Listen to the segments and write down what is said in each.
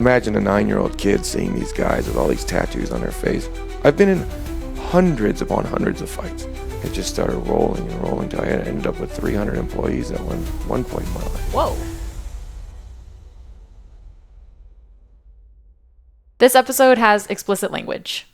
Imagine a 9-year-old kid seeing these guys with all these tattoos on their face. I've been in hundreds upon hundreds of fights. It just started rolling and rolling until I ended up with 300 employees at one point in my life. Whoa. This episode has explicit language.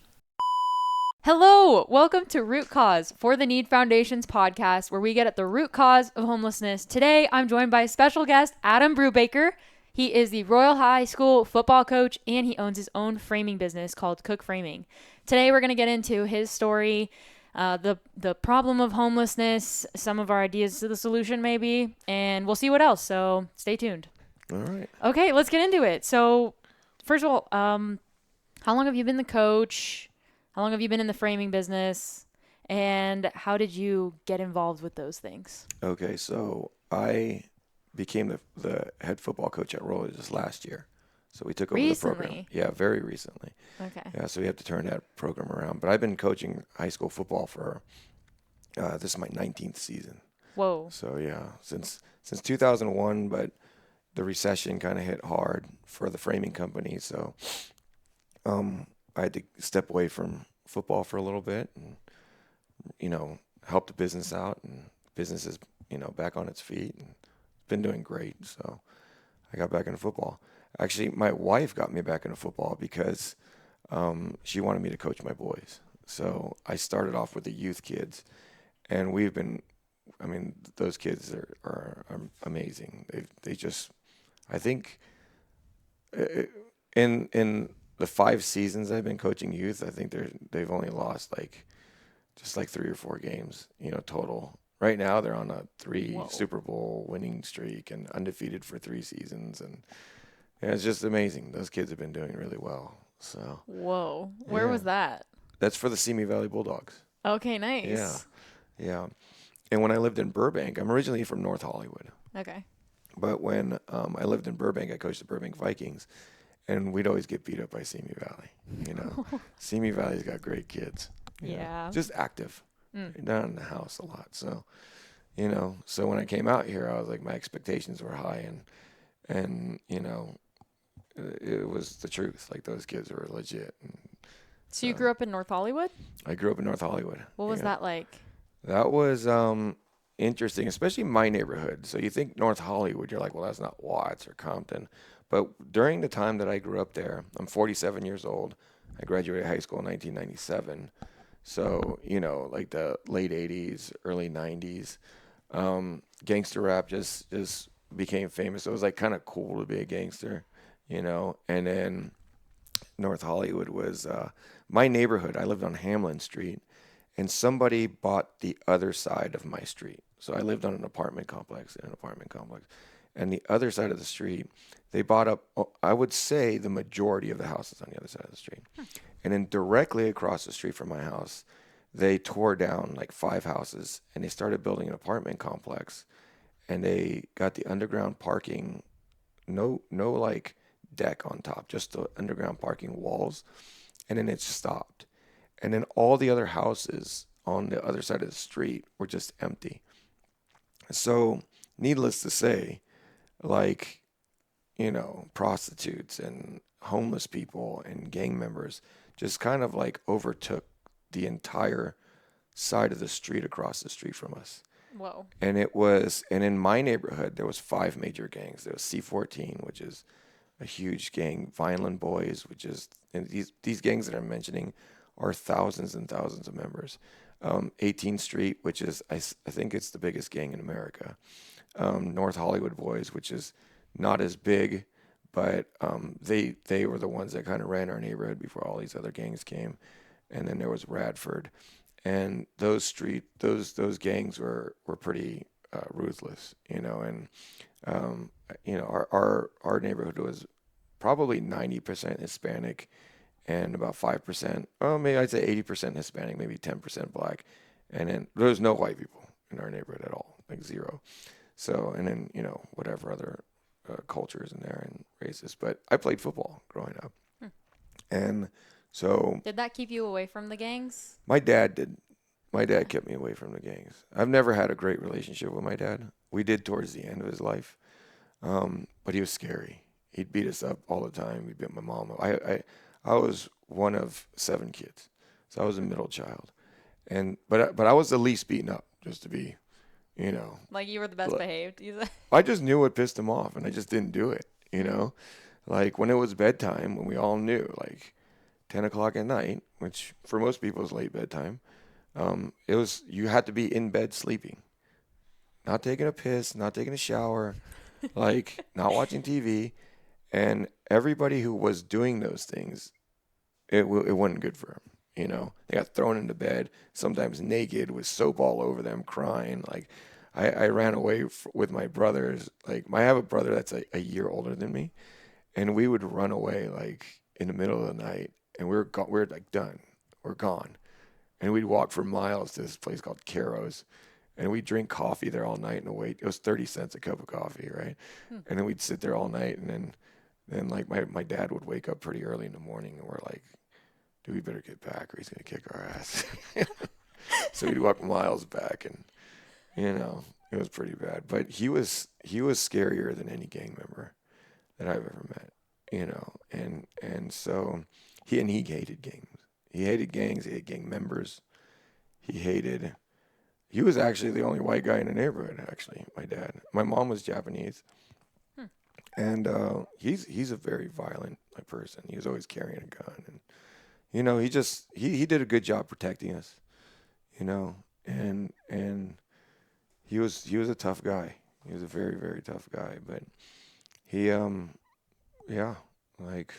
Hello, welcome to Root Cause For the Need Foundation's podcast, where we get at the root cause of homelessness. Today, I'm joined by special guest Adam Brubaker. He is the Royal High School football coach, and he owns his own framing business called Cook Framing. Today, we're going to get into his story, the problem of homelessness, some of our ideas to the solution maybe, and we'll see what else. So stay tuned. All right. Okay, let's get into it. So first of all, how long have you been the coach? How long have you been in the framing business? And how did you get involved with those things? Okay, so I became the head football coach at Royal just last year. So we took over the program. Yeah, very recently. Okay. Yeah, so we have to turn that program around. But I've been coaching high school football for, this is my 19th season. Whoa. So yeah, since 2001, but the recession kind of hit hard for the framing company. So I had to step away from football for a little bit and, help the business out, and business is, back on its feet and been doing great. So I got back into football. Actually, my wife got me back into football because she wanted me to coach my boys. So I started off with the youth kids, and those kids are amazing. They just, I think in the 5 seasons I've been coaching youth, I think they've only lost just 3 or 4 games, total. Right now they're on a 3 Super Bowl winning streak and undefeated for 3 seasons, and yeah, it's just amazing. Those kids have been doing really well. So. Whoa. Where was that? That's for the Simi Valley Bulldogs. Okay, nice. Yeah. And when I lived in Burbank, I'm originally from North Hollywood. Okay. But when I lived in Burbank, I coached the Burbank Vikings, and we'd always get beat up by Simi Valley. Simi Valley's got great kids. Yeah. Just active. Not in the house a lot. So, so when I came out here, I was like, my expectations were high, and it was the truth. Like, those kids were legit. And so you grew up in North Hollywood? I grew up in North Hollywood. What was that like? That was interesting, especially my neighborhood. So you think North Hollywood, you're like, well, that's not Watts or Compton. But during the time that I grew up there, I'm 47 years old. I graduated high school in 1997. So, like the late 80s, early 90s, gangster rap just became famous. It was kind of cool to be a gangster, and then North Hollywood was my neighborhood. I lived on Hamlin Street, and somebody bought the other side of my street. So I lived on an apartment complex, and the other side of the street, they bought up, I would say, the majority of the houses on the other side of the street. And then directly across the street from my house, they tore down 5 houses, and they started building an apartment complex, and they got the underground parking, no deck on top, just the underground parking walls, and then it stopped. And then all the other houses on the other side of the street were just empty. So needless to say, prostitutes and homeless people and gang members just kind of overtook the entire side of the street across the street from us. Whoa. And in my neighborhood, there was 5 major gangs. There was C14, which is a huge gang, Violent Boys, and these gangs that I'm mentioning are thousands and thousands of members. 18th Street, which is, I think it's the biggest gang in America. North Hollywood Boys, which is not as big, but they were the ones that kind of ran our neighborhood before all these other gangs came. And then there was Radford, and those gangs were pretty ruthless, and our neighborhood was probably 90% Hispanic and about 5%, maybe I'd say 80% Hispanic, maybe 10% Black, and then there was no white people in our neighborhood at all, 0. So, and then whatever other cultures in there and races. But I played football growing up, and so. Did that keep you away from the gangs? My dad did. My dad kept me away from the gangs. I've never had a great relationship with my dad. We did towards the end of his life, but he was scary. He'd beat us up all the time. He beat my mom up. I was one of 7 kids, so I was a middle child, but I was the least beaten up, just to be, you know. Like you were the best behaved. I just knew what pissed him off, and I just didn't do it, you know. Like when it was bedtime, when we all knew, like 10 o'clock at night, which for most people is late bedtime. It was you had to be in bed sleeping, not taking a piss, not taking a shower, like not watching TV, and everybody who was doing those things, it wasn't good for them. You know, they got thrown into bed, sometimes naked with soap all over them, crying. Like I ran away with my brothers. Like I have a brother that's a year older than me, and we would run away like in the middle of the night, and we're like done, we're gone, and we'd walk for miles to this place called Caro's, and we'd drink coffee there all night and wait. It was 30 cents a cup of coffee, right? And then we'd sit there all night, and then like my dad would wake up pretty early in the morning, and we're like, dude, we better get back or he's gonna kick our ass. So we'd walk miles back, and it was pretty bad. But he was scarier than any gang member that I've ever met, and so he hated gangs. He hated gangs. He hated gang members. He was actually the only white guy in the neighborhood. Actually, my dad. My mom was Japanese, and he's a very violent person. He was always carrying a gun, and he did a good job protecting us, and he was a tough guy. He was a very, very tough guy, but he yeah, like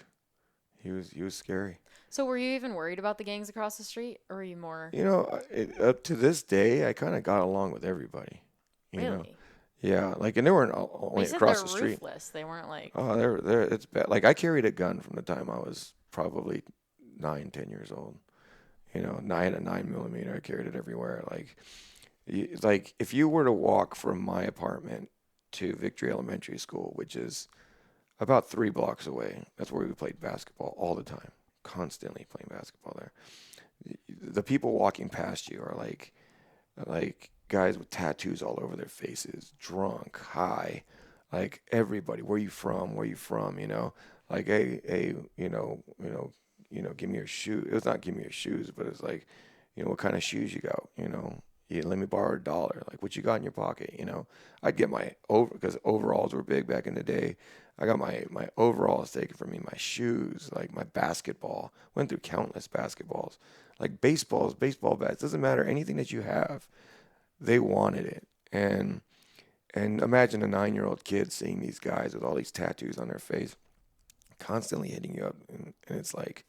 he was scary. So were you even worried about the gangs across the street, or were you more? Up to this day, I kind of got along with everybody. You know, Really? yeah, like, and they weren't only You said across they're the street. ruthless. They weren't like. Oh, they're it's bad. Like I carried a gun from the time I was probably 9, 10 years old. I had a 9mm. I carried it everywhere. Like if you were to walk from my apartment to Victory Elementary School, which is about 3 blocks away, that's where we played basketball all the time, constantly playing basketball there. The people walking past you are like guys with tattoos all over their faces, drunk, high, like everybody. Where you from? Where you from? Like hey, give me your shoe. It was not give me your shoes, but it's like, what kind of shoes you got? Let me borrow $1. Like, what you got in your pocket? I'd get because overalls were big back in the day. I got my overalls taken from me, my shoes, like my basketball. Went through countless basketballs, like baseballs, baseball bats. Doesn't matter, anything that you have, they wanted it. And imagine a 9-year-old kid seeing these guys with all these tattoos on their face, constantly hitting you up, and it's like,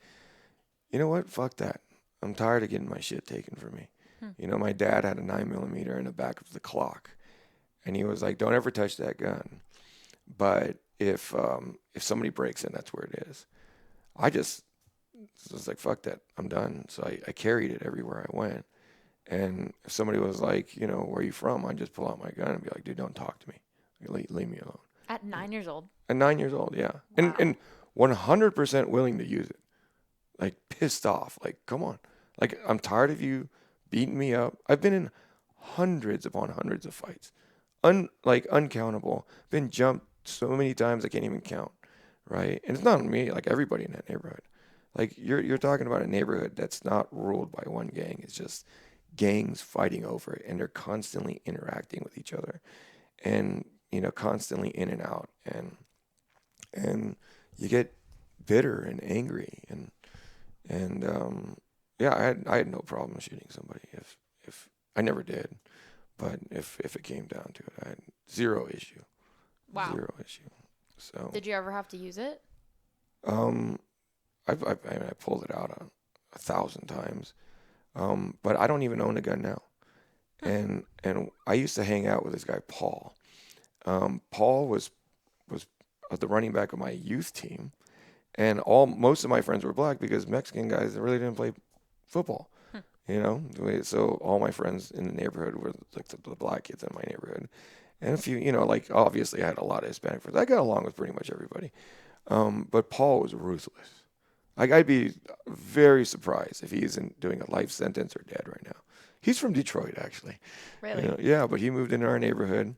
you know what? Fuck that. I'm tired of getting my shit taken from me. My dad had a 9mm in the back of the clock, and he was like, "Don't ever touch that gun." But if somebody breaks in, that's where it is. I just was like, "Fuck that. I'm done." So I carried it everywhere I went. And if somebody was like, "Where are you from?" I'd just pull out my gun and be like, "Dude, don't talk to me. Leave me alone." At 9 years old. At 9 years old, yeah. Wow. And 100% willing to use it. Like pissed off. Like, come on. Like, I'm tired of you beating me up. I've been in hundreds upon hundreds of fights. Uncountable. Been jumped so many times I can't even count. Right? And it's not me, like everybody in that neighborhood. Like you're talking about a neighborhood that's not ruled by one gang. It's just gangs fighting over it, and they're constantly interacting with each other, and constantly in and out, and you get bitter and angry, and yeah, I had no problem shooting somebody if I never did, but if it came down to it, I had zero issue. Wow. Zero issue. So Did you ever have to use it? I pulled it out 1,000 times, but I don't even own a gun now. And I used to hang out with this guy Paul. Paul was the running back of my youth team, and most of my friends were black because Mexican guys really didn't play football. So all my friends in the neighborhood were like the black kids in my neighborhood, and a few, like obviously I had a lot of Hispanic friends. I got along with pretty much everybody, but Paul was ruthless. Like I'd be very surprised if he isn't doing a life sentence or dead right now. He's from Detroit, actually. Really? Yeah, but he moved into our neighborhood,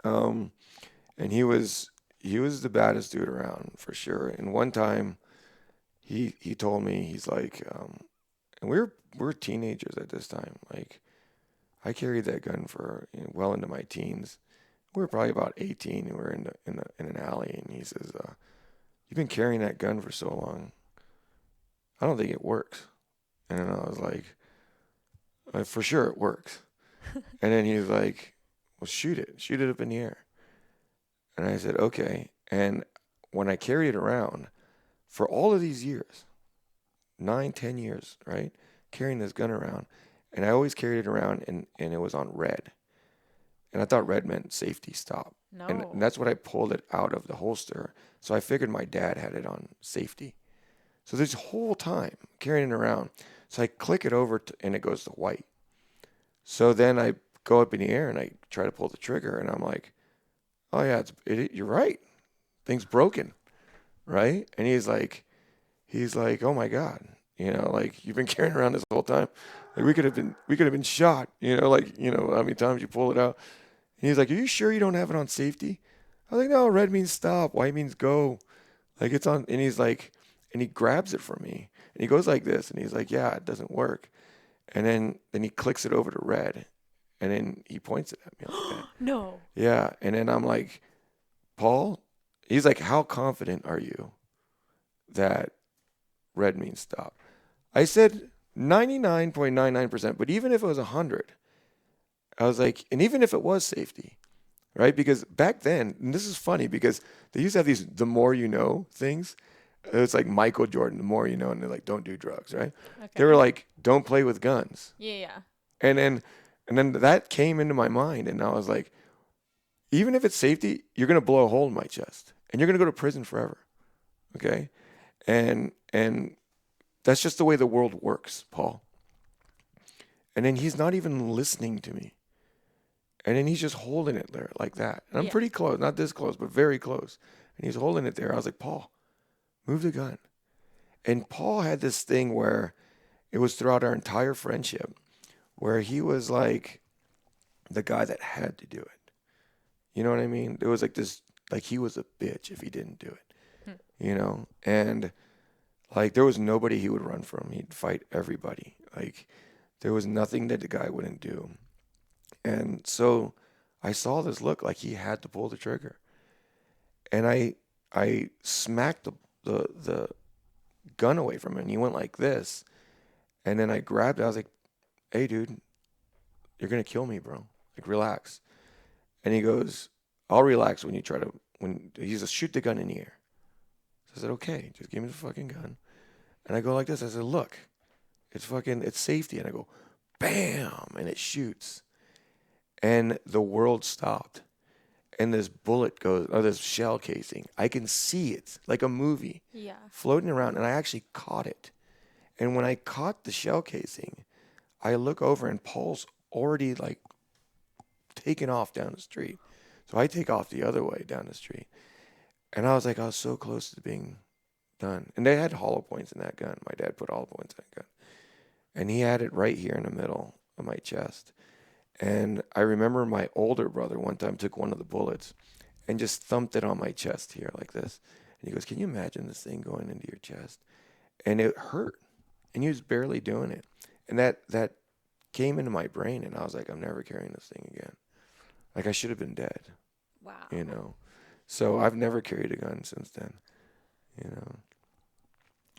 and he was he was the baddest dude around for sure. And one time he told me, he's like, and we were teenagers at this time. Like I carried that gun for well into my teens. We were probably about 18, and we were in an alley, and he says, "You've been carrying that gun for so long. I don't think it works." And then I was like, "For sure it works." And then he was like, "Well, shoot it up in the air." And I said, "Okay." And when I carried it around for all of these years, 9, 10 years, right, carrying this gun around, and I always carried it around, and it was on red. And I thought red meant safety, stop. And No. that's what I pulled it out of the holster. So I figured my dad had it on safety. So this whole time carrying it around, so I click it over and it goes to white. So then I go up in the air and I try to pull the trigger, and I'm like, "Oh yeah, you're right. Thing's broken, right?" And he's like, "Oh my God, like you've been carrying around this whole time. Like we could have been shot, like how many times you pull it out." And he's like, "Are you sure you don't have it on safety?" I was like, "No, red means stop, white means go. Like it's on." And he's like, and he grabs it from me and he goes like this, and he's like, "Yeah, it doesn't work." And then he clicks it over to red, and then he points it at me like that. No. Yeah. And then I'm like, "Paul," he's like, "How confident are you that red means stop?" I said 99.99%, but even if it was 100, I was like, and even if it was safety, right? Because back then, and this is funny because they used to have these the more you know things. It's like Michael Jordan, the more you know, and they're like, don't do drugs, right? They were Okay. like, don't play with guns. Yeah. And then that came into my mind, and I was like, even if it's safety, you're gonna blow a hole in my chest, and you're gonna go to prison forever. Okay? And that's just the way the world works, Paul. And then he's not even listening to me. And then he's just holding it there like that. And I'm Yeah. pretty close, not this close, but very close. And he's holding it there. I was like, "Paul, move the gun." And Paul had this thing where it was throughout our entire friendship where he was like the guy that had to do it. You know what I mean? It was like this, like he was a bitch if he didn't do Hmm. it. And like there was nobody he would run from. He'd fight everybody. Like there was nothing that the guy wouldn't do. And so I saw this look like he had to pull the trigger. And I smacked the gun away from him, and he went like this. And then I grabbed it. I was like, "Hey dude, you're gonna kill me, bro. Like relax." And he goes, "I'll relax when you try to when he says shoot the gun in the air." So I said, "Okay, just give me the fucking gun." And I go like this. I said, "Look, it's safety." And I go, bam, and it shoots. And the world stopped. And this bullet goes, or this shell casing, I can see it like a movie Yeah. floating around, and I actually caught it. And when I caught the shell casing, I look over, and Paul's already like taking off down the street. So I take off the other way down the street. And I was so close to being done. And they had hollow points in that gun. My dad put hollow points in that gun. And he had it right here in the middle of my chest. And I remember my older brother one time took one of the bullets and just thumped it on my chest here like this. And he goes, "Can you imagine this thing going into your chest?" And it hurt. And he was barely doing it. And that came into my brain, and I was like, "I'm never carrying this thing again." Like I should have been dead, Wow. you know. So I've never carried a gun since then, you know.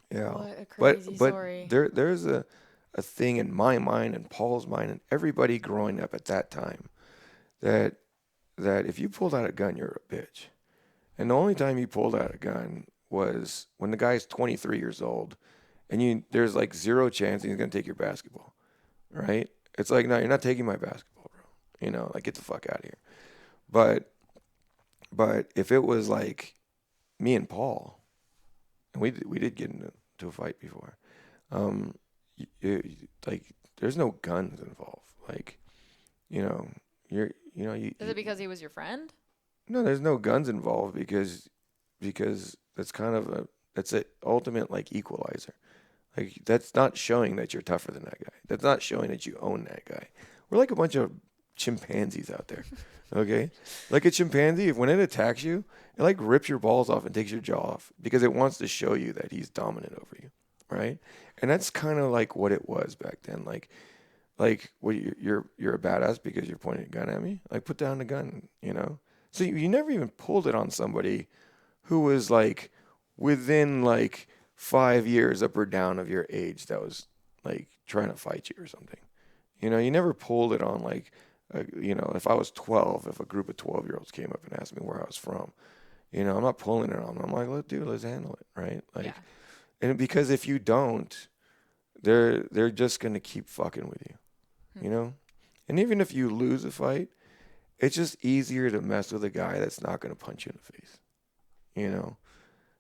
Yeah. What a But crazy but story. there's a thing in my mind and Paul's mind and everybody growing up at that time that if you pulled out a gun, you're a bitch. And the only time you pulled out a gun was when the guy's 23 years old, and there's like zero chance he's gonna take your basketball, right? It's like, no, you're not taking my basketball, bro. Like get the fuck out of here. But if it was like me and Paul, and we did get into a fight before, um, like there's no guns involved. Like, you know, Is it because he was your friend? no, there's no guns involved because that's a ultimate like equalizer. Like that's not showing that you're tougher than that guy. That's not showing that you own that guy. We're like a bunch of chimpanzees out there. Okay? Like a chimpanzee, when it attacks you, it like rips your balls off and takes your jaw off because it wants to show you that he's dominant over you, right? And that's kind of like what it was back then. Like, well, you're a badass because you're pointing a gun at me. Like, put down the gun, you know. So you never even pulled it on somebody who was like within like 5 years up or down of your age that was like trying to fight you or something. You know, you never pulled it on like, you know, if I was 12, if a group of 12-year-olds came up and asked me where I was from, you know, I'm not pulling it on them. I'm like, let's handle it, right? Like, Yeah. and because if you don't, they're just gonna keep fucking with you, you know. And even if you lose a fight, it's just easier to mess with a guy that's not gonna punch you in the face, you know.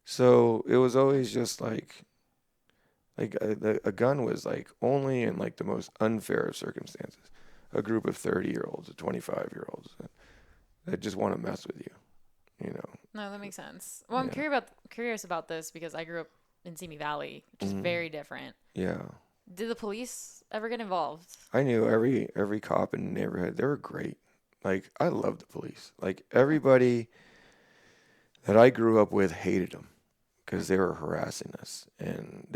So it was always just like a gun was like only in like the most unfair of circumstances. A group of 30-year-olds or 25-year-olds that just want to mess with you, you know. No, that makes sense. Well, I'm Yeah. curious about this because I grew up in Simi Valley, which is Mhm. very different. Yeah. Did the police ever get involved? I knew every cop in the neighborhood. They were great. Like I loved the police. Like everybody that I grew up with hated them because they were harassing us and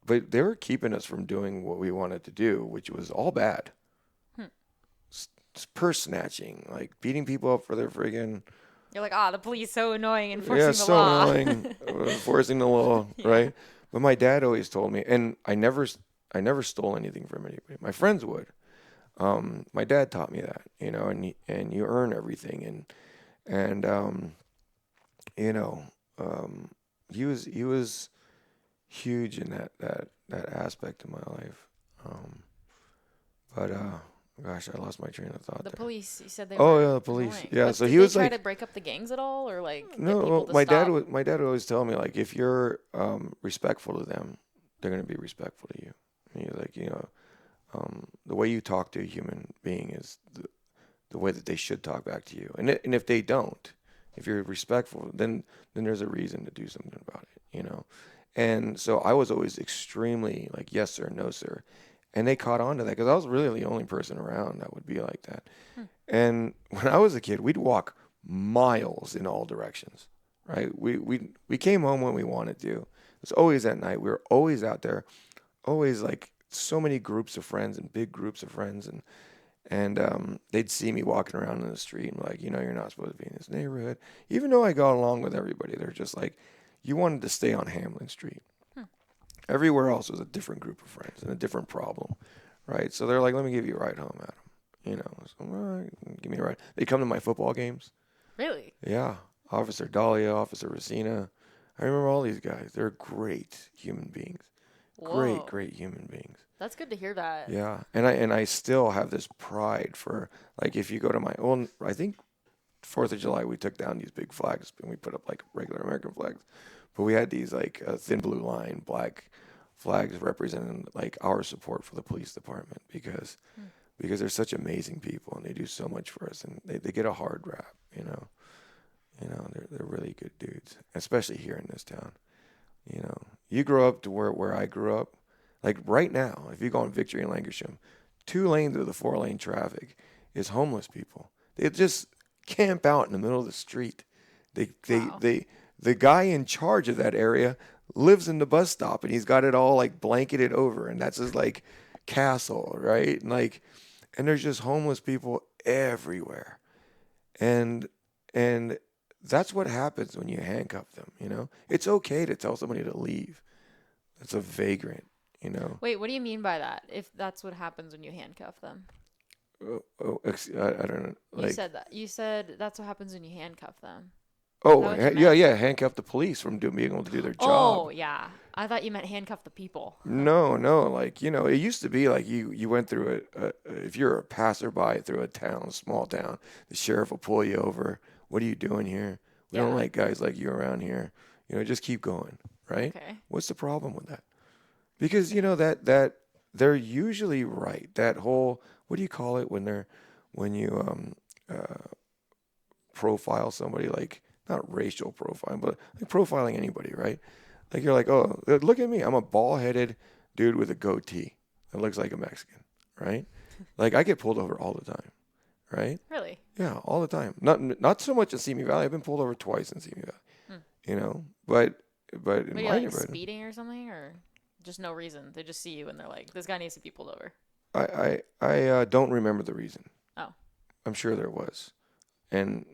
but they were keeping us from doing what we wanted to do, which was all bad. Hmm. Purse snatching, like beating people up for their friggin' You're like, the police so annoying enforcing yeah, the so law. annoying enforcing the law, Yeah. right? But my dad always told me, and I never stole anything from anybody. My friends would. My dad taught me that, you know, and you earn everything, and you know, um, he was huge in that aspect of my life. But gosh, I lost my train of thought The there. police, you said they Oh were yeah, the police. annoying. Yeah, But so did he they was try to like, break up the gangs at all, or like get no, people well, to my dad stop? would my dad would always tell me like if you're respectful to them, they're gonna be respectful to you. And he's like, you know, the way you talk to a human being is the way that they should talk back to you. And if they don't, if you're respectful, then there's a reason to do something about it, you know. And so I was always extremely like yes sir, no sir, and they caught on to that because I was really the only person around that would be like that. Hmm. And when I was a kid, we'd walk miles in all directions, right? We came home when we wanted to. It was always at night. We were always out there, always like so many groups of friends and big groups of friends, and they'd see me walking around in the street and like, you know, you're not supposed to be in this neighborhood. Even though I got along with everybody, they're just like, you wanted to stay on Hamlin Street. Hmm. Everywhere else was a different group of friends and a different problem, right? So they're like, let me give you a ride home, Adam. You know, so, all right, give me a ride. They come to my football games. Really? Yeah, Officer Dahlia, Officer Racina. I remember all these guys. They're great human beings. Great, Whoa. great human beings. That's good to hear that. Yeah, and I still have this pride for like if you go to my own. I think 4th of July we took down these big flags and we put up like regular American flags, but we had these like thin blue line black flags representing like our support for the police department because they're such amazing people and they do so much for us and they get a hard rap, you know. You know, they're really good dudes, especially here in this town. You know, you grow up to where I grew up. Like right now, if you go on Victory and Lancashire, 2 lanes of the 4-lane traffic is homeless people. They just camp out in the middle of the street. Wow. The guy in charge of that area lives in the bus stop and he's got it all like blanketed over and that's his like castle, right? And there's just homeless people everywhere. And and that's what happens when you handcuff them, you know? It's okay to tell somebody to leave. That's a vagrant, you know? Wait, what do you mean by that? If that's what happens when you handcuff them? I don't know. You Like, said that. You said that's what happens when you handcuff them. Is oh, that what you yeah, meant? yeah, handcuff the police from being able to do their Oh, job. yeah. I thought you meant handcuff the people. No, no, like, you know, it used to be like you went through if you're a passerby through a town, small town, the sheriff will pull you over. What are you doing here? We don't Yeah. like guys like you around here. You know, just keep going, right? Okay. What's the problem with that? Because, you know, that they're usually right. That whole, what do you call it when you profile somebody, like not racial profiling, but like profiling anybody, right? Like you're like, oh, look at me. I'm a bald-headed dude with a goatee that looks like a Mexican, right? Like I get pulled over all the time. right? Really? Yeah, all the time. Not so much in Simi Valley. I've been pulled over twice in Simi Valley, Hmm. but in Maybe my like neighborhood, speeding or something, or just no reason. They just see you and they're like, this guy needs to be pulled over. I don't remember the reason. Oh. I'm sure there was, and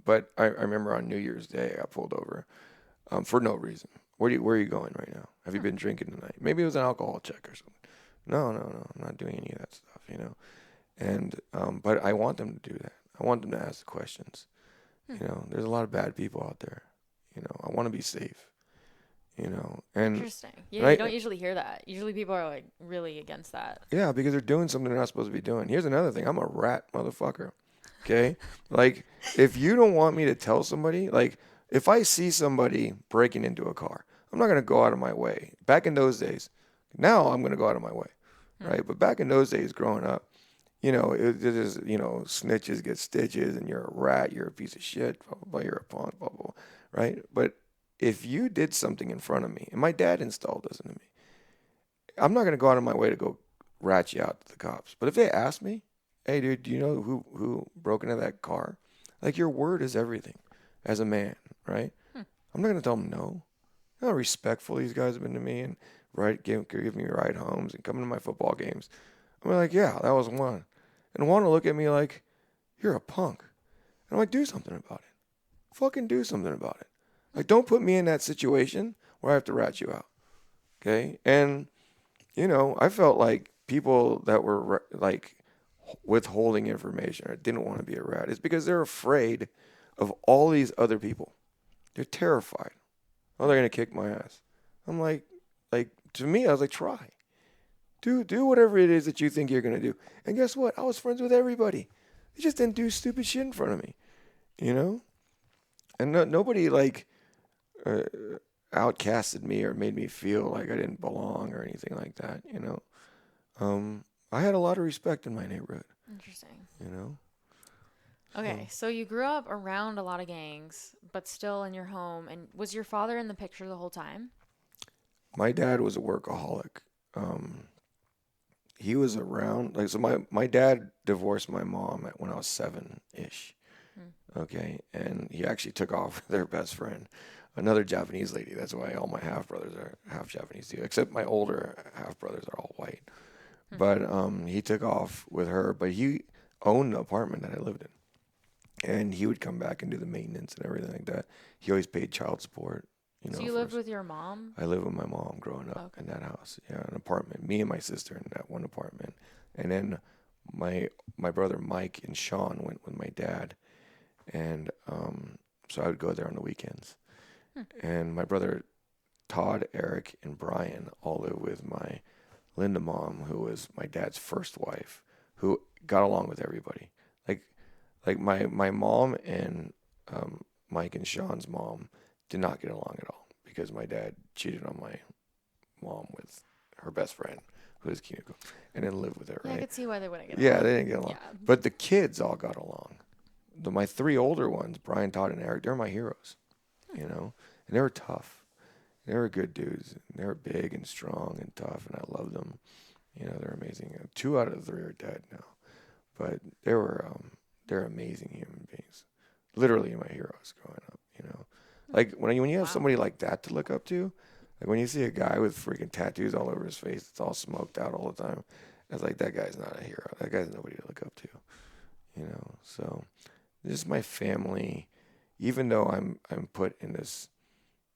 but I remember on New Year's Day I got pulled over for no reason. Where are you going right now? Have you Hmm. been drinking tonight? Maybe it was an alcohol check or something. No, no, no. I'm not doing any of that stuff. And but I want them to do that. I want them to ask the questions. Hmm. There's a lot of bad people out there. I want to be safe. And Interesting. Yeah, and you I don't usually hear that. Usually people are like really against that. yeah, because they're doing something they're not supposed to be doing. Here's another thing. I'm a rat motherfucker. Okay? Like if you don't want me to tell somebody, like if I see somebody breaking into a car, I'm not going to go out of my way. Back in those days, now I'm going to go out of my way, Hmm. right? But back in those days growing up, it is, snitches get stitches and you're a rat, you're a piece of shit, blah, blah, blah, you're a punk, blah, blah, blah, right? But if you did something in front of me, and my dad installed this into me, I'm not going to go out of my way to go rat you out to the cops. But if they ask me, hey, dude, do you know who broke into that car? Like, your word is everything as a man, right? Hmm. I'm not going to tell them no. You know how respectful these guys have been to me and give me ride homes and coming to my football games. I'm like, yeah, that was one. And want to look at me like, you're a punk. And I'm like, do something about it. Fucking do something about it. Like, don't put me in that situation where I have to rat you out. Okay? And I felt like people that were like withholding information or didn't want to be a rat is because they're afraid of all these other people. They're terrified. Oh, they're gonna kick my ass. I'm like to me, I was like, try, do whatever it is that you think you're gonna do. And guess what? I was friends with everybody. They just didn't do stupid shit in front of me, you know. And nobody like uh, outcasted me or made me feel like I didn't belong or anything like that. I had a lot of respect in my neighborhood, Interesting. you know. Okay, So so you grew up around a lot of gangs, but still in your home. And was your father in the picture the whole time? my dad was a workaholic. Um, he was around like so. My dad divorced my mom when I was 7-ish. Hmm. Okay, and he actually took off with her best friend, another Japanese lady. That's why all my half brothers are half Japanese too, except my older half brothers are all white. Hmm. But he took off with her, but he owned the apartment that I lived in, and he would come back and do the maintenance and everything like that. He always paid child support, So you for lived with your mom? I lived with my mom growing up Okay. in that house. Yeah, an apartment. Me and my sister in that one apartment, and then my brother Mike and Sean went with my dad, and so I would go there on the weekends. Hmm. And my brother Todd, Eric, and Brian all live with my Linda mom, who was my dad's first wife, who got along with everybody. Like my mom and Mike and Sean's mom did not get along at all because my dad cheated on my mom with her best friend, who was Kiniko, and then lived with her, Yeah, I right? could see why they wouldn't get Yeah, along. they didn't get along. Yeah. But the kids all got along. My three older ones, Brian, Todd, and Eric, they're my heroes, and they were tough. They were good dudes. They were big and strong and tough, and I loved them. They're amazing. Two out of the three are dead now, but they're amazing human beings. Literally my heroes growing up. Like when you have Wow. somebody like that to look up to, like when you see a guy with freaking tattoos all over his face, it's all smoked out all the time. It's like that guy's not a hero. That guy's nobody to look up to. So this is my family. Even though I'm put in this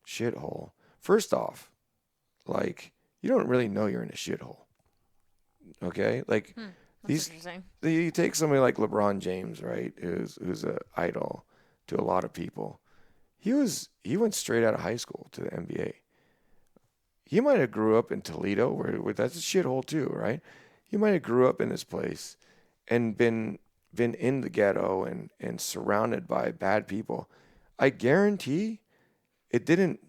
shithole. First off, like you don't really know you're in a shithole. Okay, like Hmm. That's these interesting. you take somebody like LeBron James, right? Who's a idol to a lot of people. He went straight out of high school to the NBA. He might have grew up in Toledo, where that's a shithole too, right? He might have grew up in this place and been in the ghetto and surrounded by bad people. I guarantee it didn't.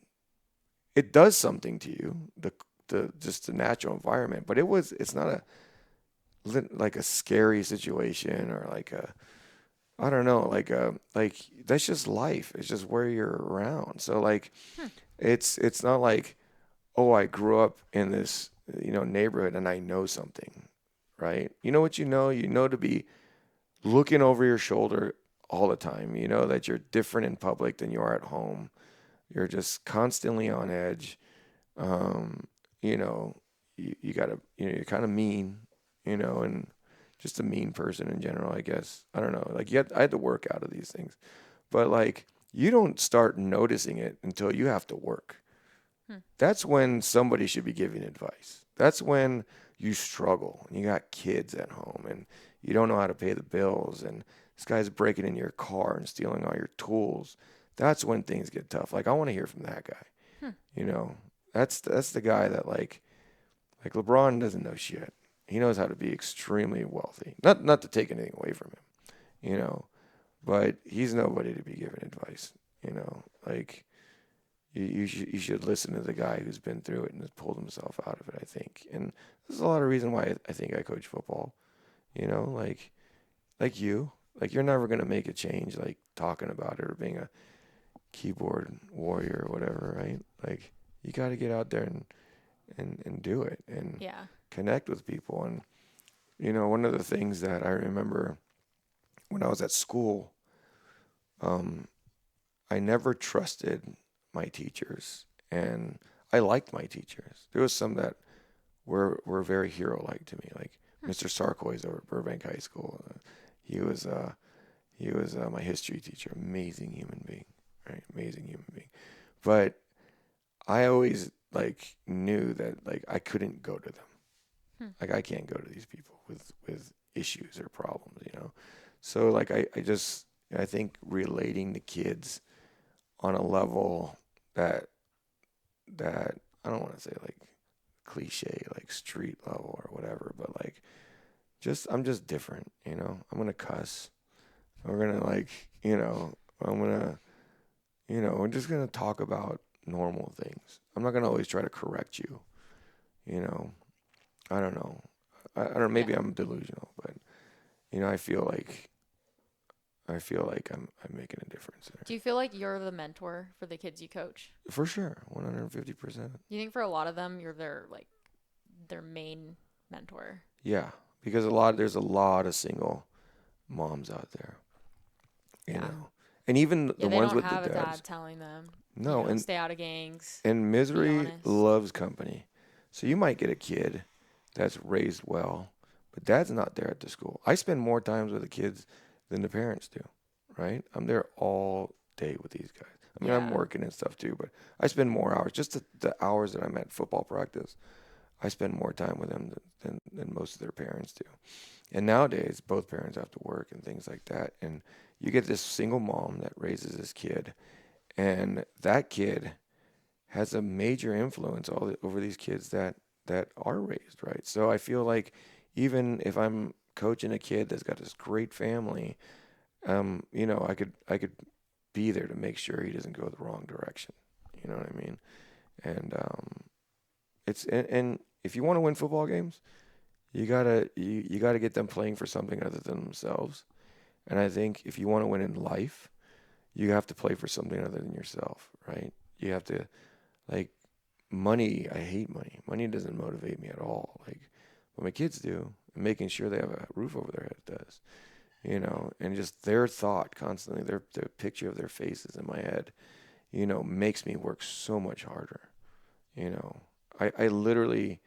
It does something to you, the just the natural environment, but it's not like a scary situation or like a I don't know, like that's just life. It's just where you're around. So like Hmm. it's not like, oh, I grew up in this, neighborhood and I know something, right? You know what you know? You know to be looking over your shoulder all the time. You know that you're different in public than you are at home. You're just constantly on edge. Um, you know, you gotta, you're kind of mean, and just a mean person in general, I guess. I don't know. Like, I had to work out of these things, but like, you don't start noticing it until you have to work. Hmm. That's when somebody should be giving advice. That's when you struggle and you got kids at home and you don't know how to pay the bills and this guy's breaking into your car and stealing all your tools. That's when things get tough. Like, I want to hear from that guy. Hmm. You know, that's the guy that like LeBron doesn't know shit. He knows how to be extremely wealthy. Not to take anything away from him, but he's nobody to be giving advice. Like you should listen to the guy who's been through it and has pulled himself out of it, I think. And there's a lot of reason why I think I coach football. Like you, like you're never gonna make a change like talking about it or being a keyboard warrior or whatever, right? Like you got to get out there and do it and Yeah. connect with people. And one of the things that I remember when I was at school, um, I never trusted my teachers, and I liked my teachers. There was some that were very hero-like to me, like Mr. Sarkois over at Burbank High School. He was my history teacher, amazing human being, right? Amazing human being. But I always like knew that like I couldn't go to them. Hmm. Like I can't go to these people with issues or problems. So like I think relating to kids on a level that I don't want to say like cliche, like street level or whatever, but like I'm just different. I'm gonna cuss. We're gonna I'm gonna we're just gonna talk about normal things. I'm not gonna always try to correct you. You know, I don't know. I don't know. Maybe Yeah. I'm delusional, but I feel like I'm making a difference there. Do you feel like you're the mentor for the kids you coach? For sure, 150%. Do you think for a lot of them you're their main mentor? Yeah, because there's a lot of single moms out there, you Yeah. know, and even Yeah, the they ones don't with the have a dads. dad telling them, No, and stay out of gangs, be misery honest. loves company. So you might get a kid that's raised well, but dad's not there at the school. I spend more times with the kids than the parents do, right? I'm there all day with these guys. I mean, I'm Yeah. working and stuff too, but I spend more hours. Just the hours that I'm at football practice, I spend more time with them than most of their parents do. And nowadays, both parents have to work and things like that. And you get this single mom that raises this kid, and that kid has a major influence over these kids that are raised right. So I feel like even if I'm coaching a kid that's got this great family, I could be there to make sure he doesn't go the wrong direction. You know what I mean? And and if you want to win football games, you gotta get them playing for something other than themselves. And I think if you want to win in life, you have to play for something other than yourself, right? You have to like money. I hate money. Money doesn't motivate me at all. Like what my kids do, and making sure they have a roof over their head does. And just their thought constantly, their picture of their faces in my head, makes me work so much harder. You know, I literally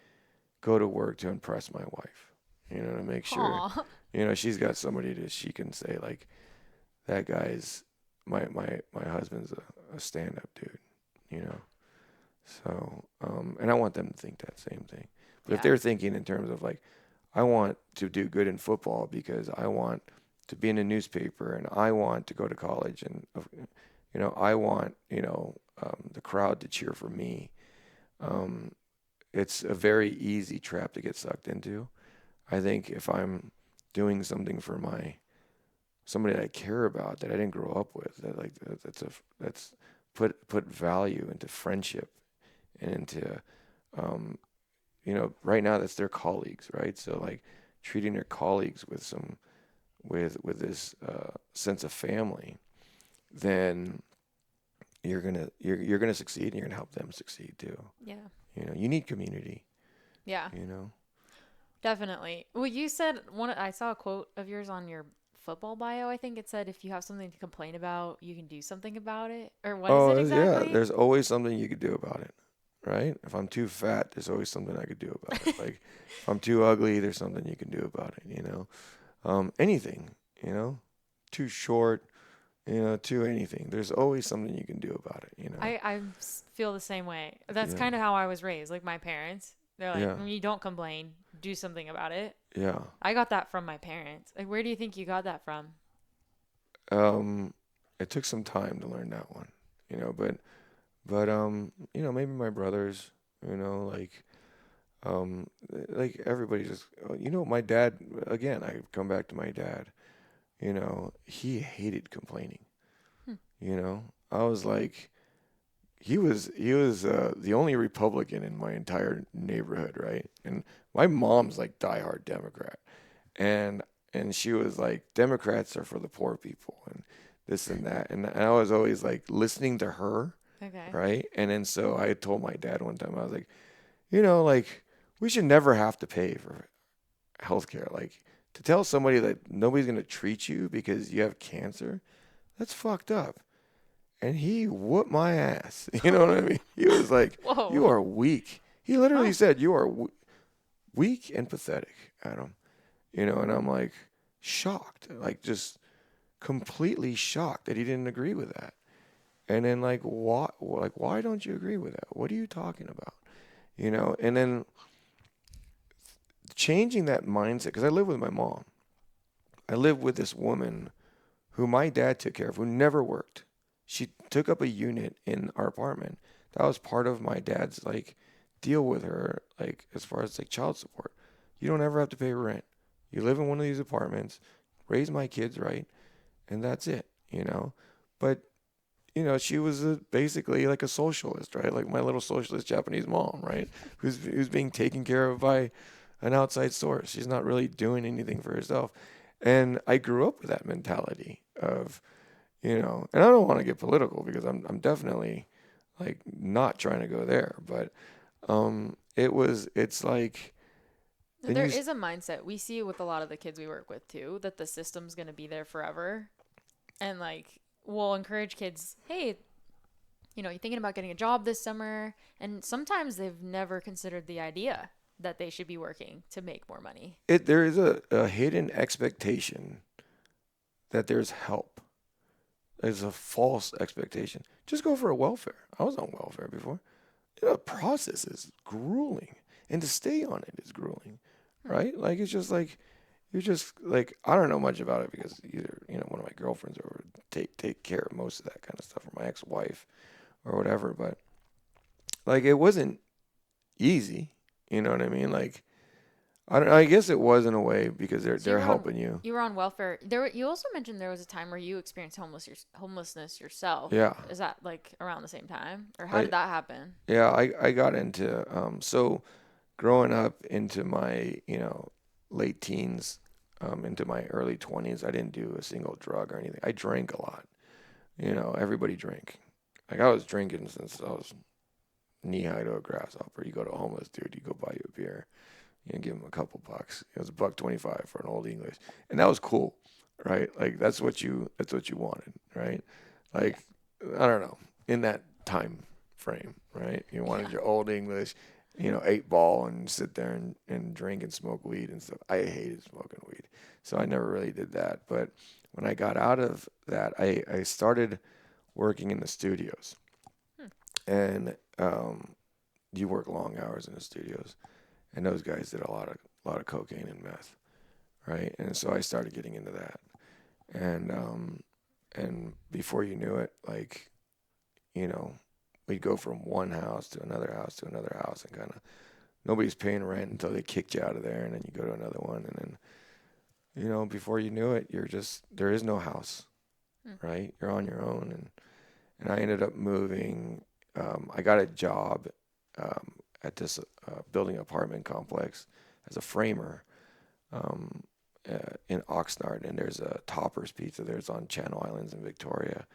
go to work to impress my wife, to make sure, Aw. she's got somebody that she can say like, that guy's my husband's a stand-up dude, you know. So, and I want them to think that same thing. But if Yeah. they're thinking in terms of like, I want to do good in football because I want to be in a newspaper and I want to go to college and, I want, the crowd to cheer for me. Um, it's a very easy trap to get sucked into. I think if I'm doing something for somebody that I care about that I didn't grow up with, that's put value into friendship and into right now that's their colleagues, right? So like treating their colleagues with this sense of family, then you're gonna succeed and you're gonna help them succeed too. Yeah. You need community. Yeah. You know. Definitely. Well, you said I saw a quote of yours on your football bio, I think it said if you have something to complain about, you can do something about it. Or what is it Oh, yeah, exactly? there's always something you could do about it, right? If I'm too fat, there's always something I could do about it. Like if I'm too ugly, there's something you can do about it. Anything, you know, too short, too anything. There's always something you can do about it. I feel the same way. That's Yeah, kind of how I was raised. Like my parents, they're like, yeah, when you don't complain, do something about it. yeah. I got that from my parents. Like, where do you think you got that from? Um, it took some time to learn that one, but maybe my brothers, like like everybody just, my dad. Again, I come back to my dad. He hated complaining. Hmm. I was like, he was the only Republican in my entire neighborhood, right? And my mom's like diehard Democrat, and and she was like, Democrats are for the poor people and this and that, and I was always like listening to her, Okay. right? And then so I told my dad one time, I was like, like we should never have to pay for healthcare. Like to tell somebody that nobody's gonna treat you because you have cancer, that's fucked up. And he whooped my ass. You know what I mean? He was like, "You Whoa. are weak." He literally Oh, said, "You are weak and pathetic, Adam." And I'm like shocked, like just completely shocked that he didn't agree with that. And then like, why don't you agree with that? What are you talking about? And then changing that mindset because I live with my mom. I live with this woman who my dad took care of, who never worked. She took up a unit in our apartment. That was part of my dad's like deal with her, like as far as like child support. You don't ever have to pay rent. You live in one of these apartments, raise my kids right, and that's it. But she was basically like a socialist, right? Like my little socialist Japanese mom, right? Who's being taken care of by an outside source. She's not really doing anything for herself. And I grew up with that mentality of, and I don't want to get political because I'm definitely like not trying to go there, but it's like then there is a mindset. We see it with a lot of the kids we work with too, that the system's going to be there forever. And like, we'll encourage kids, hey, you're thinking about getting a job this summer. And sometimes they've never considered the idea that they should be working to make more money. there is a hidden expectation that there's help. There's a false expectation. Just go for a welfare. I was on welfare before. The process is grueling, and to stay on it is grueling, Hmm. right? Like it's just like you're just like I don't know much about it because either one of my girlfriends or take care of most of that kind of stuff, or my ex-wife or whatever. But like it wasn't easy. You know what I mean? Like I don't. I guess it was in a way because they're So they're helping you. you were on welfare. You also mentioned there was a time where you experienced homelessness yourself. Yeah. Is that like around the same time, or how I did that happen? yeah. I got into so growing up into my late teens, into my early 20s, I didn't do a single drug or anything. I drank a lot. Everybody drank. Like I was drinking since I was knee high to a grasshopper. You go to a homeless dude, you go buy you a beer, give him a couple bucks. It was $1.25 for an old English, and that was cool, right? Like that's what you wanted, right? Yeah. Like I don't know, in that time frame, right? You Yeah. wanted your old English, 8 ball and sit there and drink and smoke weed and stuff. I hated smoking weed, so I never really did that. But when I got out of that, I started working in the studios, Hmm. and you work long hours in the studios, and those guys did a lot of cocaine and meth, right? And so I started getting into that, and before you knew it, like you know, we'd go from one house to another house to another house, and kind of nobody's paying rent until they kicked you out of there, and then you go to another one, and then before you knew it, there is no house, Hmm. right? You're on your own, and I ended up moving. I got a job at this building apartment complex as a framer um, in Oxnard, and there's a Topper's Pizza. There's on Channel Islands in Victoria,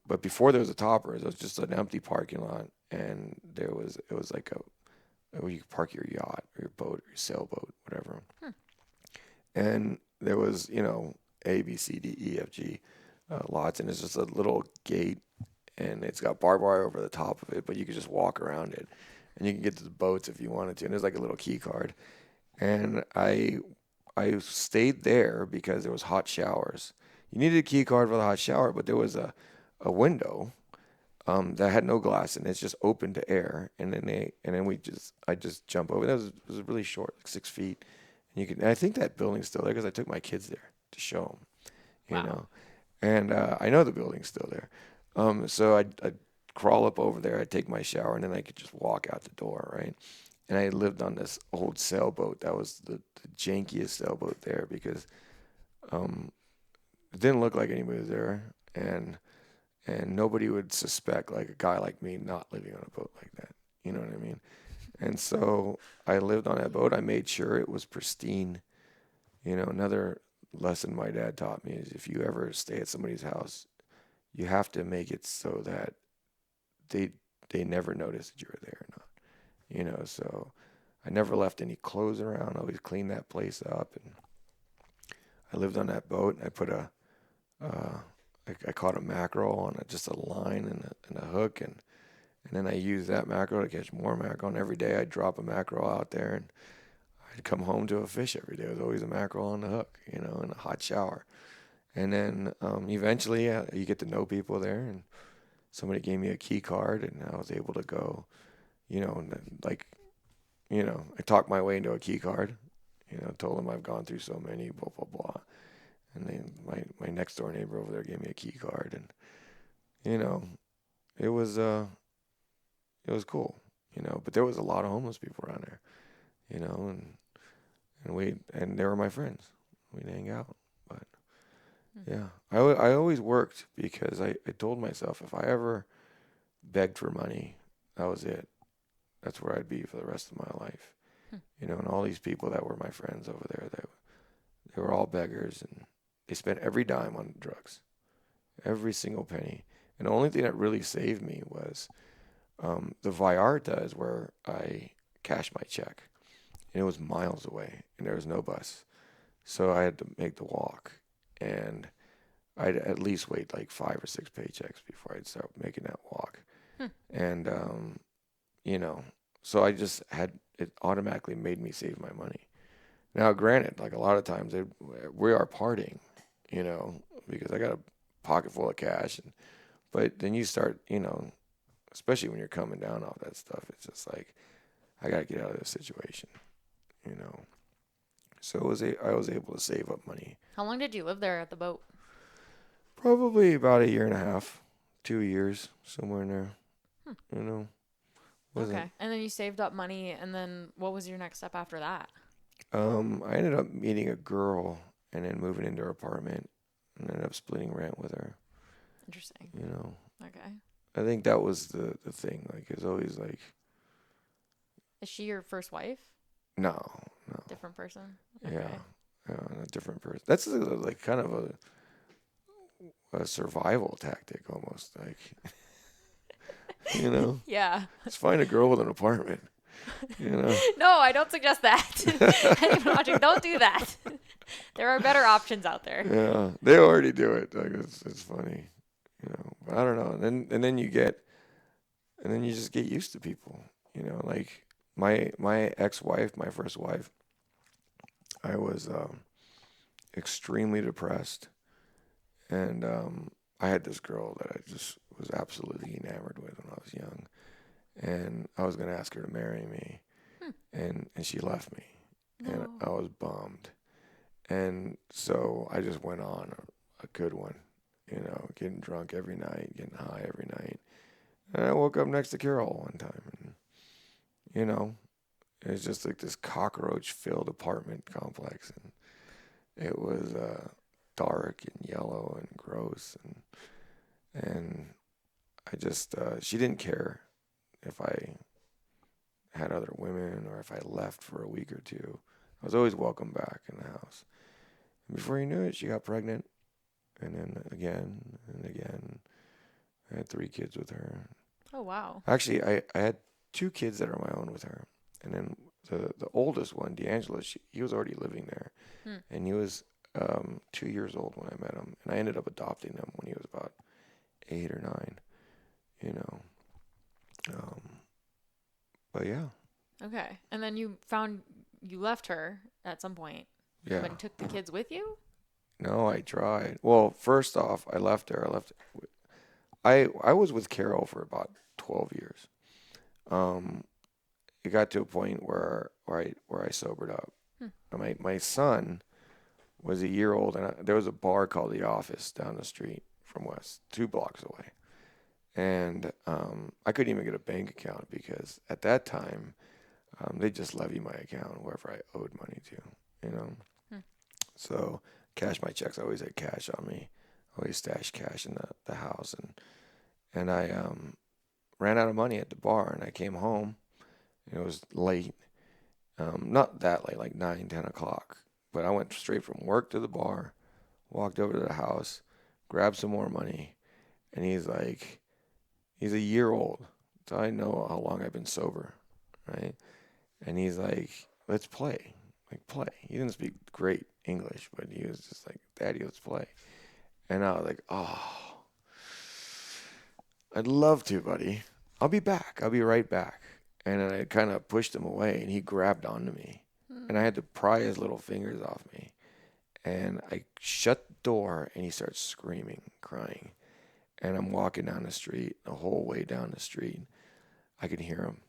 but before there was a Topper's, it was just an empty parking lot, and it was like where you could park your yacht or your boat or your sailboat, whatever. Hmm. And there was A, B, C, D, E, F, G lots, and it's just a little gate, and it's got barbed wire over the top of it, but you can just walk around it, and you can get to the boats if you wanted to. And there's like a little key card, and I stayed there because there was hot showers. You needed a key card for the hot shower, but there was a window that had no glass and it's just open to air. I just jump over. It was really short, like 6 feet. And I think that building's still there because I took my kids there to show them, you Wow. know. And I know the building's still there. So I'd crawl up over there. I'd take my shower and then I could just walk out the door, right? And I lived on this old sailboat. That was the jankiest sailboat there because um, it didn't look like anybody was there, and nobody would suspect like a guy like me not living on a boat like that. You know what I mean? And so I lived on that boat. I made sure it was pristine. Another lesson my dad taught me is if you ever stay at somebody's house, you have to make it so that they they never notice that you were there or not. So I never left any clothes around. I always cleaned that place up, and I lived on that boat. And I put uh, I caught a mackerel on just a line and a hook, and then I used that mackerel to catch more mackerel. And every day I'd drop a mackerel out there, and I'd come home to a fish every day. It was always a mackerel on the hook, in a hot shower. And then eventually you get to know people there, and somebody gave me a key card, and I was able to go, and then, like, I talked my way into a key card, told them I've gone through so many, blah, blah, blah. And then my next door neighbor over there gave me a key card, and, you know, it was, it was cool, but there was a lot of homeless people around there, and they were my friends. We'd hang out, but yeah, I always worked because I told myself if I ever begged for money, that was it. That's where I'd be for the rest of my life. And all these people that were my friends over there, they were all beggars, and they spent every dime on drugs, every single penny. And the only thing that really saved me was the Vallarta is where I cashed my check, and it was miles away, and there was no bus, so I had to make the walk, and I'd at least wait like 5 or 6 paychecks before I'd start making that walk. And so I just had it automatically made me save my money. Now, granted, like a lot of times we are partying, because I got a pocket full of cash, but then you start, especially when you're coming down off that stuff, it's just like I got to get out of this situation, you know. So I was able to save up money. How long did you live there at the boat? Probably about a year and a half, 2 years, somewhere in there, Hmm. you know. Wasn't. Okay. And then you saved up money, and then what was your next step after that? I ended up meeting a girl and then moving into her apartment and ended up splitting rent with her. Interesting. Okay. I think that was the thing. Like, it's always like, Is she your first wife? no, no. Different person? Yeah, Okay. a different person. That's like kind of a survival tactic almost. Like, Yeah. let's find a girl with an apartment, No, I don't suggest that. Anyone watching, don't do that. There are better options out there. Yeah, they already do it. Like, it's funny, But I don't know. And then you just get used to people, Like my ex-wife, my first wife, I was extremely depressed, and I had this girl that I just was absolutely enamored with when I was young, and I was gonna ask her to marry me, and she left me, and No. I was bummed, and so I just went on a good one, getting drunk every night, getting high every night, and I woke up next to Carol one time, and it was just like this cockroach-filled apartment complex, and it was dark and yellow and gross, and I just she didn't care if I had other women or if I left for a week or two. I was always welcome back in the house. And before you knew it, she got pregnant, and then again and again. I had 3 kids with her. Oh, wow. Actually, I had 2 kids that are my own with her, and then the oldest one, D'Angelo, he was already living there, and he was 2 years old when I met him, and I ended up adopting him when he was about 8 or 9. You know, um, but yeah, Okay. And then you left her at some point, yeah. but took the kids with you? No, I tried. Well, first off, I left her. I was with Carol for about 12 years. Um, it got to a point where I sobered up. Hmm. And my son was a year old, and there was a bar called The Office down the street from West, 2 blocks away. And I couldn't even get a bank account because at that time they just levy my account wherever I owed money to, you know. Hmm. So cash my checks. I always had cash on me. Always stash cash in the house, and I ran out of money at the bar, and I came home. And it was late, not that late, like 9, 10 o'clock. But I went straight from work to the bar, walked over to the house, grabbed some more money, and he's a year old, so I know how long I've been sober, right? And he's like, let's play. Like, play. He didn't speak great English, but he was just like, Daddy, let's play. And I was like, oh, I'd love to, buddy. I'll be back. I'll be right back. And then I kind of pushed him away, and he grabbed onto me. And I Hmm. had to pry his little fingers off me. And I shut the door, and he starts screaming, crying. And I'm walking down the street, the whole way down the street. I could hear him.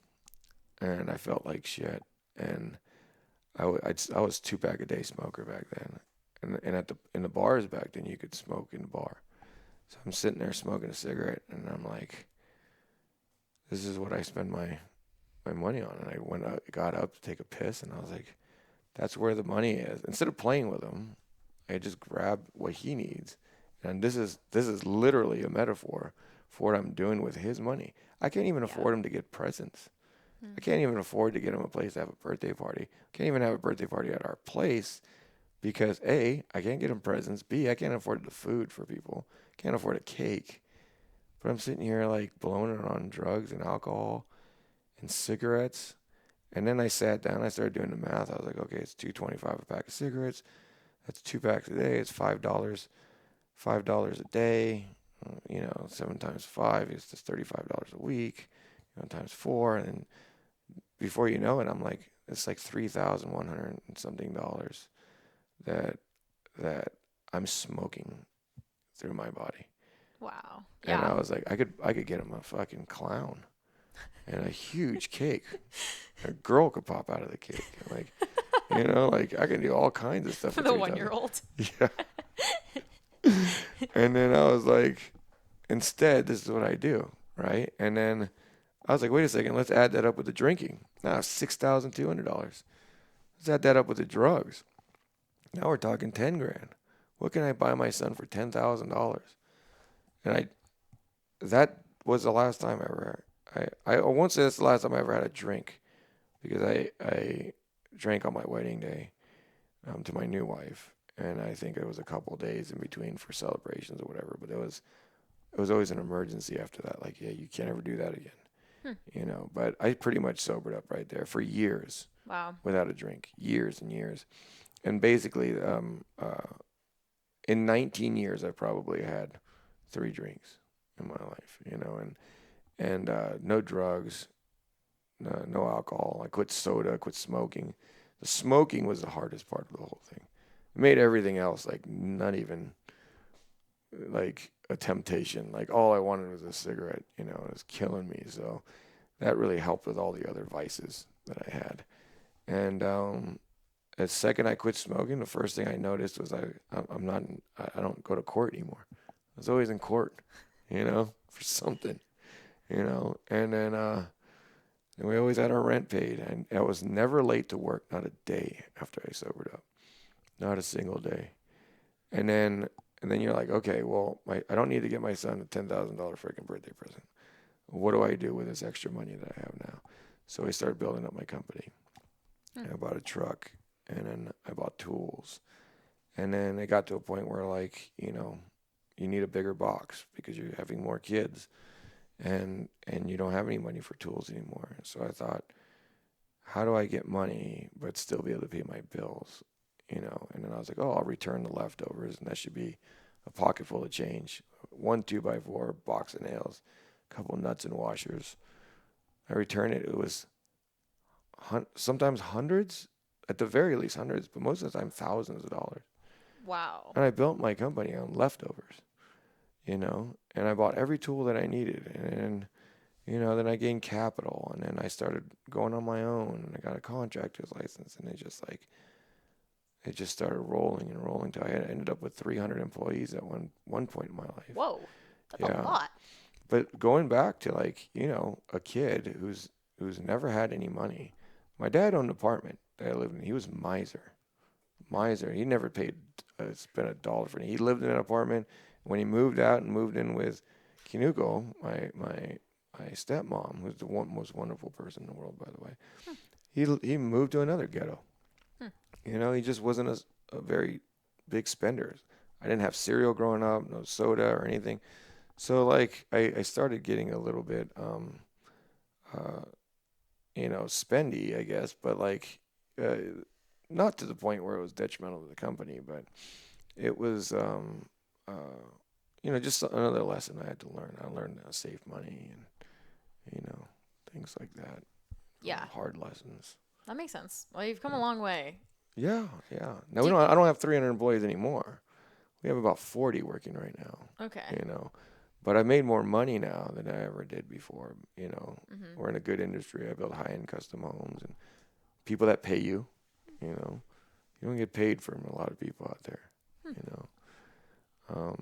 And I felt like shit. And I was 2 pack a day smoker back then. And in the bars back then, you could smoke in the bar. So I'm sitting there smoking a cigarette, and I'm like, this is what I spend my money on. And I got up to take a piss, and I was like, that's where the money is. Instead of playing with him, I just grab what he needs. And this is literally a metaphor for what I'm doing with his money. I can't even Yeah. afford him to get presents. Hmm. I can't even afford to get him a place to have a birthday party. Can't even have a birthday party at our place because A, I can't get him presents. B, I can't afford the food for people. Can't afford a cake. But I'm sitting here like blowing it on drugs and alcohol and cigarettes. And then I sat down. I started doing the math. I was like, okay, it's $2.25 a pack of cigarettes. That's 2 packs a day. It's $5 a day. 7 times 5 is just $35 a week. Times four, and then before you know it, I'm like, it's like 3,100 and something dollars that that I'm smoking through my body. Wow. And I Yeah. was like, I could get him a fucking clown and a huge cake. A girl could pop out of the cake. Like, like I can do all kinds of stuff For with the 3,000. 1-year-old. Yeah. And then I was like, instead, this is what I do, right? And then I was like, wait a second, let's add that up with the drinking. Now $6,200. Let's add that up with the drugs. Now we're talking 10 grand. What can I buy my son for $10,000? And that was the last time I ever. I won't say that's the last time I ever had a drink, because I drank on my wedding day to my new wife, and I think it was a couple of days in between for celebrations or whatever. But it was always an emergency after that. Like, yeah, you can't ever do that again. Hmm. But I pretty much sobered up right there for years Wow. without a drink, years and years. And basically, in 19 years, I probably had 3 drinks in my life, and no drugs, no alcohol. I quit soda, quit smoking. The smoking was the hardest part of the whole thing. It made everything else like not even like a temptation. Like all I wanted was a cigarette, it was killing me. So that really helped with all the other vices that I had. And the second I quit smoking, the first thing I noticed was I don't go to court anymore. I was always in court, for something, and then and we always had our rent paid, and I was never late to work, not a day after I sobered up, not a single day. And then you're like, okay, well, I don't need to get my son a $10,000 freaking birthday present. What do I do with this extra money that I have now? So I started building up my company. Hmm. And I bought a truck, and then I bought tools. And then it got to a point where, like, you need a bigger box because you're having more kids, and you don't have any money for tools anymore. So I thought, how do I get money but still be able to pay my bills? And then I was like, oh, I'll return the leftovers, and that should be a pocket full of change. 1 2x4 box of nails, a couple nuts and washers. I returned it. It was sometimes hundreds, at the very least hundreds, but most of the time thousands of dollars. Wow. And I built my company on leftovers, and I bought every tool that I needed. And then I gained capital, and then I started going on my own, and I got a contractor's license, and it just started rolling and rolling till I ended up with 300 employees at one point in my life. Whoa. That's Yeah. a lot. But going back to a kid who's never had any money. My dad owned an apartment that I lived in. He was miser. He never spent a dollar for it. He lived in an apartment. When he moved out and moved in with Kinuko, my stepmom, who's the most wonderful person in the world, by the way, he moved to another ghetto. He just wasn't a very big spender. I didn't have cereal growing up, no soda or anything. So I started getting a little bit spendy, I guess, but not to the point where it was detrimental to the company, but it was just another lesson I had to learn. I learned how to save money and things like that. Yeah. Hard lessons. That makes sense. Well, you've come a long way. Yeah. Now I don't have 300 employees anymore. We have about 40 working right now. Okay. But I made more money now than I ever did before. Mm-hmm. We're in a good industry. I build high-end custom homes and people that pay you. You don't get paid from a lot of people out there. Well,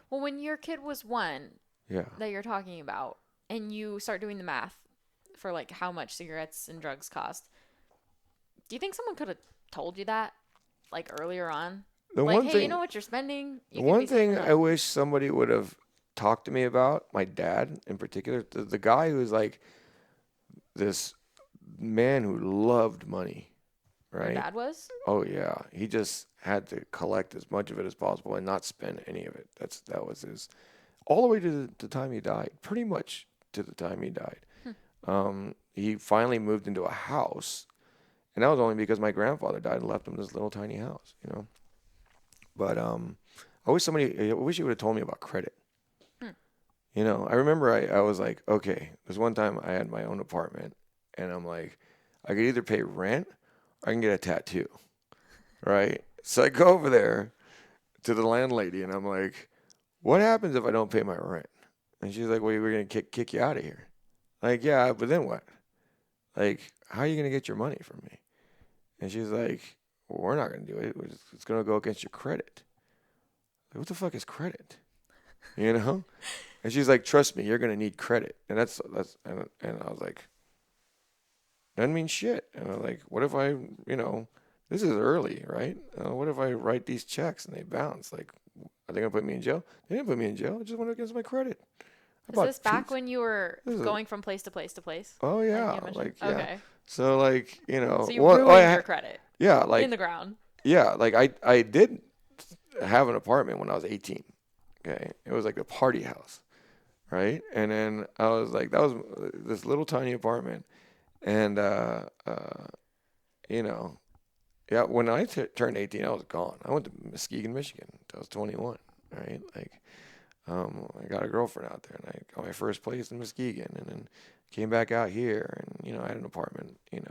when your kid was 1, Yeah. that you're talking about, and you start doing the math for how much cigarettes and drugs cost, do you think someone could have told you that earlier on? The one hey, thing, you know what you're spending? The one thing I wish somebody would have talked to me about, my dad in particular, the guy who's this man who loved money, right? Your dad was? Oh yeah, he just had to collect as much of it as possible and not spend any of it. That was his, all the way to the time he died. Pretty much to the time he died. He finally moved into a house, and that was only because my grandfather died and left him this little tiny house. But I wish he would have told me about credit. I remember I was like, okay, there's one time I had my own apartment, and I'm like, I could either pay rent or I can get a tattoo, right? So I go over there to the landlady, and I'm like, what happens if I don't pay my rent? And she's like, well, we're going to kick you out of here. Like, yeah, but then what? How are you going to get your money from me? And she's like, well, we're not going to do it. It's going to go against your credit. Like, what the fuck is credit? And she's like, trust me, you're going to need credit. And and I was like, doesn't mean shit. And I was like, what if this is early, right? What if I write these checks and they bounce? Are they going to put me in jail? They didn't put me in jail. I just went against my credit. Is this back when you were going from place to place to place? Oh, yeah. Yeah. Okay. So, So you ruined your credit. Yeah. In the ground. Yeah. I did have an apartment when I was 18. Okay. It was like a party house. Right. And then I was like, that was this little tiny apartment. And, yeah, when I turned 18, I was gone. I went to Muskegon, Michigan until I was 21. Right. I got a girlfriend out there, and I got my first place in Muskegon, and then came back out here, and I had an apartment, when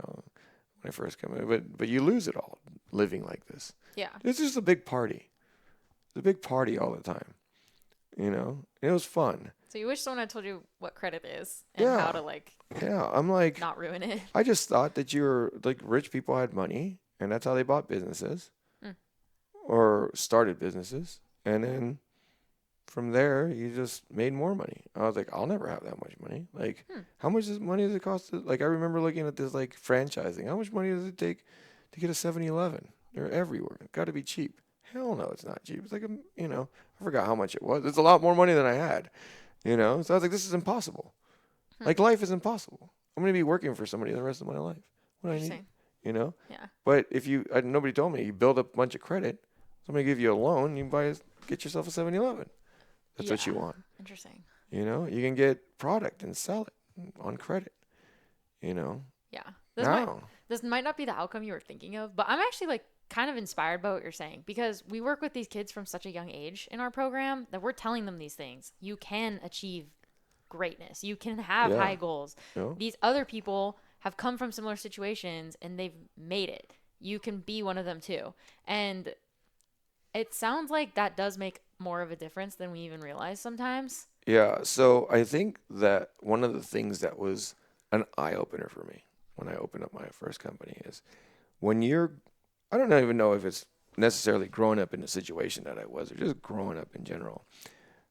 I first came in. But you lose it all living like this. Yeah. It's just a big party. It's a big party all the time. And it was fun. So you wish someone had told you what credit is and how to Yeah, I'm like, not ruin it. I just thought that you were rich people had money, and that's how they bought businesses or started businesses, and then from there, you just made more money. I was like, I'll never have that much money. How much money does it cost? I remember looking at this, franchising. How much money does it take to get a 7-Eleven? They're everywhere. It's got to be cheap. Hell no, it's not cheap. It's I forgot how much it was. It's a lot more money than I had, So I was like, this is impossible. Life is impossible. I'm going to be working for somebody the rest of my life. What do I need? Yeah. But if nobody told me, you build up a bunch of credit, somebody give you a loan, you get yourself a 7-Eleven. That's what you want. Interesting. You can get product and sell it on credit. Yeah. This might not be the outcome you were thinking of, but I'm actually kind of inspired by what you're saying because we work with these kids from such a young age in our program that we're telling them these things. You can achieve greatness. You can have Yeah. high goals. You know? These other people have come from similar situations and they've made it. You can be one of them too. And it sounds like that does make more of a difference than we even realize sometimes. Yeah. So I think that one of the things that was an eye opener for me when I opened up my first company is when you're, I don't even know if it's necessarily growing up in the situation that I was or just growing up in general.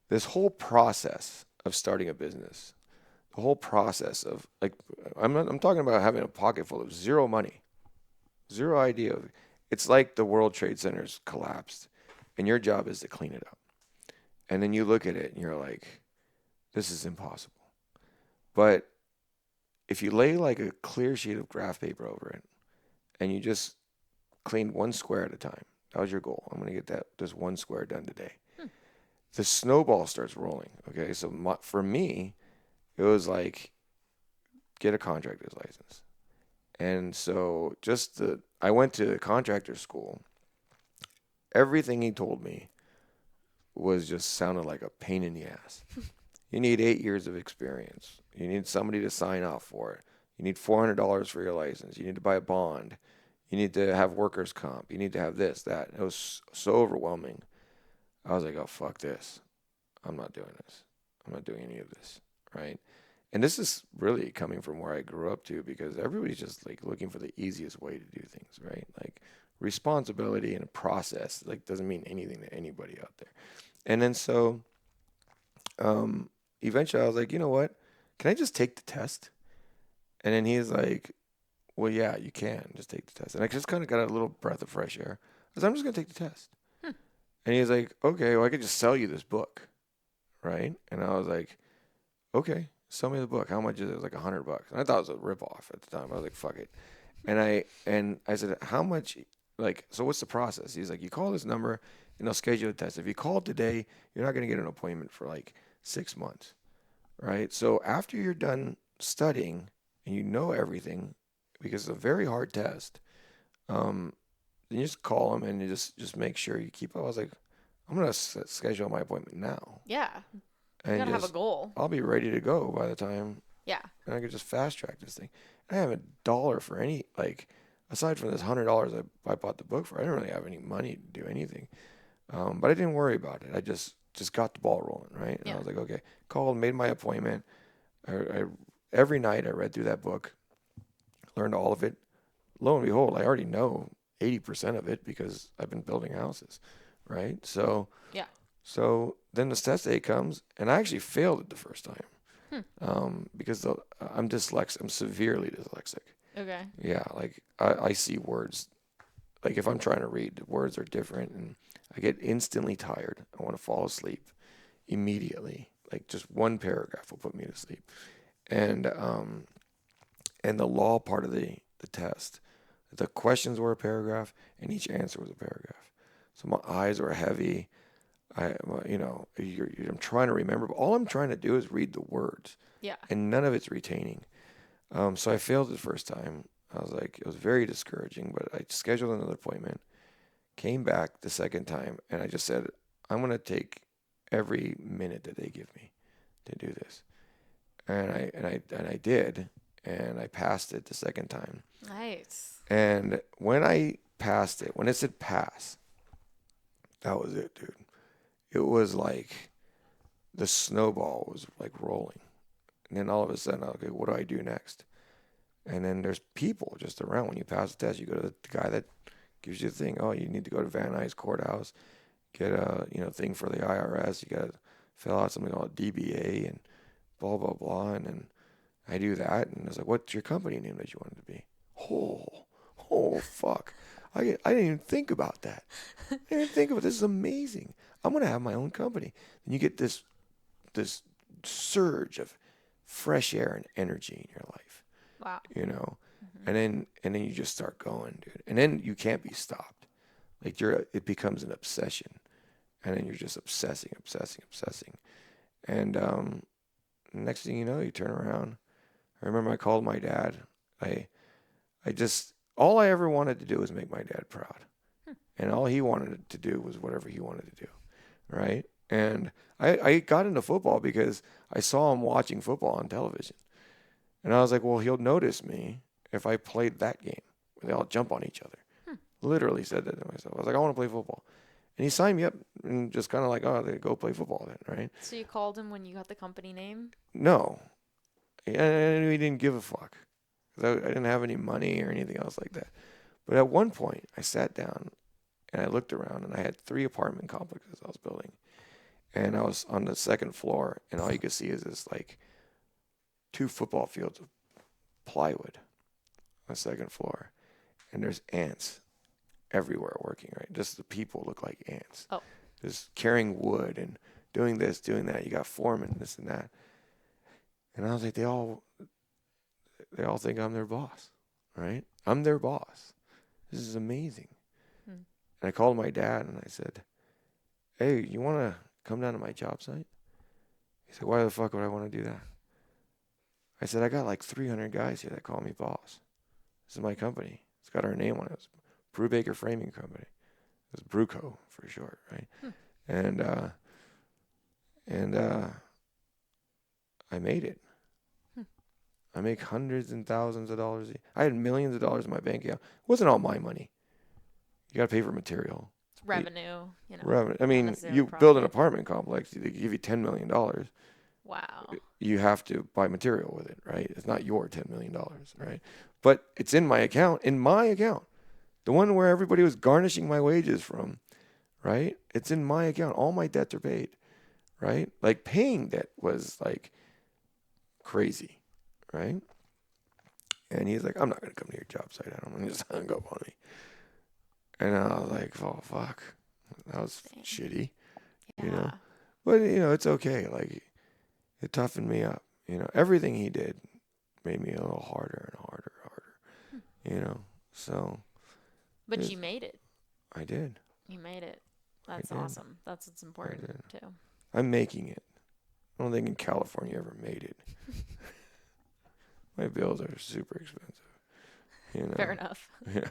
This whole process of starting a business, the whole process of like, I'm talking about having a pocket full of zero money, zero idea of, it's like the World Trade Center's collapsed and your job is to clean it up. And then you look at it and you're like, this is impossible. But if you lay like a clear sheet of graph paper over it and you just clean one square at a time, that was your goal. I'm going to get that this one square done today. The snowball starts rolling. Okay, so for me, it was like get a contractor's license, and so I went to contractor school. Everything he told me was just sounded like a pain in the ass. You need 8 years of experience. You need somebody to sign off for it. You need $400 for your license. You need to buy a bond. You need to have workers' comp. You need to have this, that. It was so overwhelming. I was like, oh, fuck this. I'm not doing this. I'm not doing any of this, right? And this is really coming from where I grew up too, because everybody's just like looking for the easiest way to do things, right? Like responsibility and a process like doesn't mean anything to anybody out there. And then so um, eventually I was like, you know what? Can I just take the test? And then he's like, well, yeah, you can just take the test. And I just kind of got a little breath of fresh air. I was like, I'm just going to take the test. And he's like, okay, well, I could just sell you this book, right? And I was like, okay, sell me the book. How much is it? It was like $100. And I thought it was a ripoff at the time. I was like, fuck it. And I said, how much? Like, so what's the process? He's like, you call this number and they'll schedule a test. If you call today, you're not going to get an appointment for like 6 months, right? So after you're done studying and you know everything, because it's a very hard test, then you just call them and you just make sure you keep up. I was like, I'm gonna schedule my appointment now, Yeah. You and gotta have a just goal. I'll be ready to go by the time, Yeah. and I could just fast track this thing. I have $1 for any like aside from this $100 I bought the book for. I didn't really have any money to do anything, but I didn't worry about it. I just got the ball rolling, right? And I Yeah. was like, okay, called, made my appointment. I every night I read through that book, learned all of it. Lo and behold, I already know 80% of it because I've been building houses, right? So Yeah. so then the test day comes, and I actually failed it the first time because I'm dyslexic. I'm severely dyslexic. Okay. Yeah, like I see words. Like if I'm trying to read, the words are different, and I get instantly tired. I want to fall asleep immediately. Like just one paragraph will put me to sleep. And the law part of the test, the questions were a paragraph, and each answer was a paragraph. So my eyes were heavy. I'm trying to remember, but all I'm trying to do is read the words, Yeah. and none of it's retaining. So I failed the first time. I was like, it was very discouraging, but I scheduled another appointment, came back the second time, and I just said, I'm going to take every minute that they give me to do this. And I did, and I passed it the second time. Nice. And when I passed it, when it said pass, that was it, dude. It was like the snowball was like rolling. And then all of a sudden, okay, what do I do next? And then there's people just around. When you pass the test, you go to the guy that gives you the thing. Oh, you need to go to Van Nuys Courthouse, get a thing for the IRS. You got to fill out something called DBA and blah blah blah. And then I do that, and it's like, what's your company name that you want it to be? Oh, fuck! I didn't even think about that. I didn't think of it. This is amazing. I'm gonna have my own company. And you get this surge of fresh air and energy in your life, Wow. and then you just start going, dude. And then you can't be stopped. Like it becomes an obsession, and then you're just obsessing. And next thing you know, you turn around. I remember I called my dad. I just all I ever wanted to do was make my dad proud. and all he wanted to do was whatever he wanted to do, right? And I got into football because I saw him watching football on television. And I was like, well, he'll notice me if I played that game where they all jump on each other. Literally said that to myself. I was like, I want to play football. And he signed me up and just kind of like, oh, they go play football then, right? So you called him when you got the company name? No. And he didn't give a fuck. 'Cause I didn't have any money or anything else like that. But at one point, I sat down and I looked around and I had 3 apartment complexes I was building. And I was on the second floor, and all you could see is this like 2 football fields of plywood on the second floor. And there's ants everywhere working, right? Just the people look like ants. Oh. Just carrying wood and doing this, doing that. You got foremen, this and that. And I was like, they all think I'm their boss, right? I'm their boss. This is amazing. And I called my dad and I said, hey, you want to come down to my job site? He said, why the fuck would I want to do that? I said, I got like 300 guys here that call me boss. This is my company. It's got our name on it. It's Brubaker Framing Company. It's Bruco for short, right? And I made it. I make hundreds and thousands of dollars. I had millions of dollars in my bank account. It wasn't all my money. You got to pay for material. Revenue, Revenue. I mean, necessarily you profit. build an apartment complex, they give you $10 million. Wow. You have to buy material with it, right? It's not your $10 million, right? But it's in my account, the one where everybody was garnishing my wages from, right? It's in my account. All my debts are paid, right? Like paying debt was like crazy, right? And he's like, I'm not going to come to your job site. I don't want to just hung up on me. And I was like, oh, fuck. That was shitty, Yeah. But, it's okay. Like, it toughened me up. Everything he did made me a little harder and harder and harder, So. But you made it. I did. You made it. That's awesome. That's what's important, too. I'm making it. I don't think in California ever made it. My bills are super expensive. Fair enough. Yeah.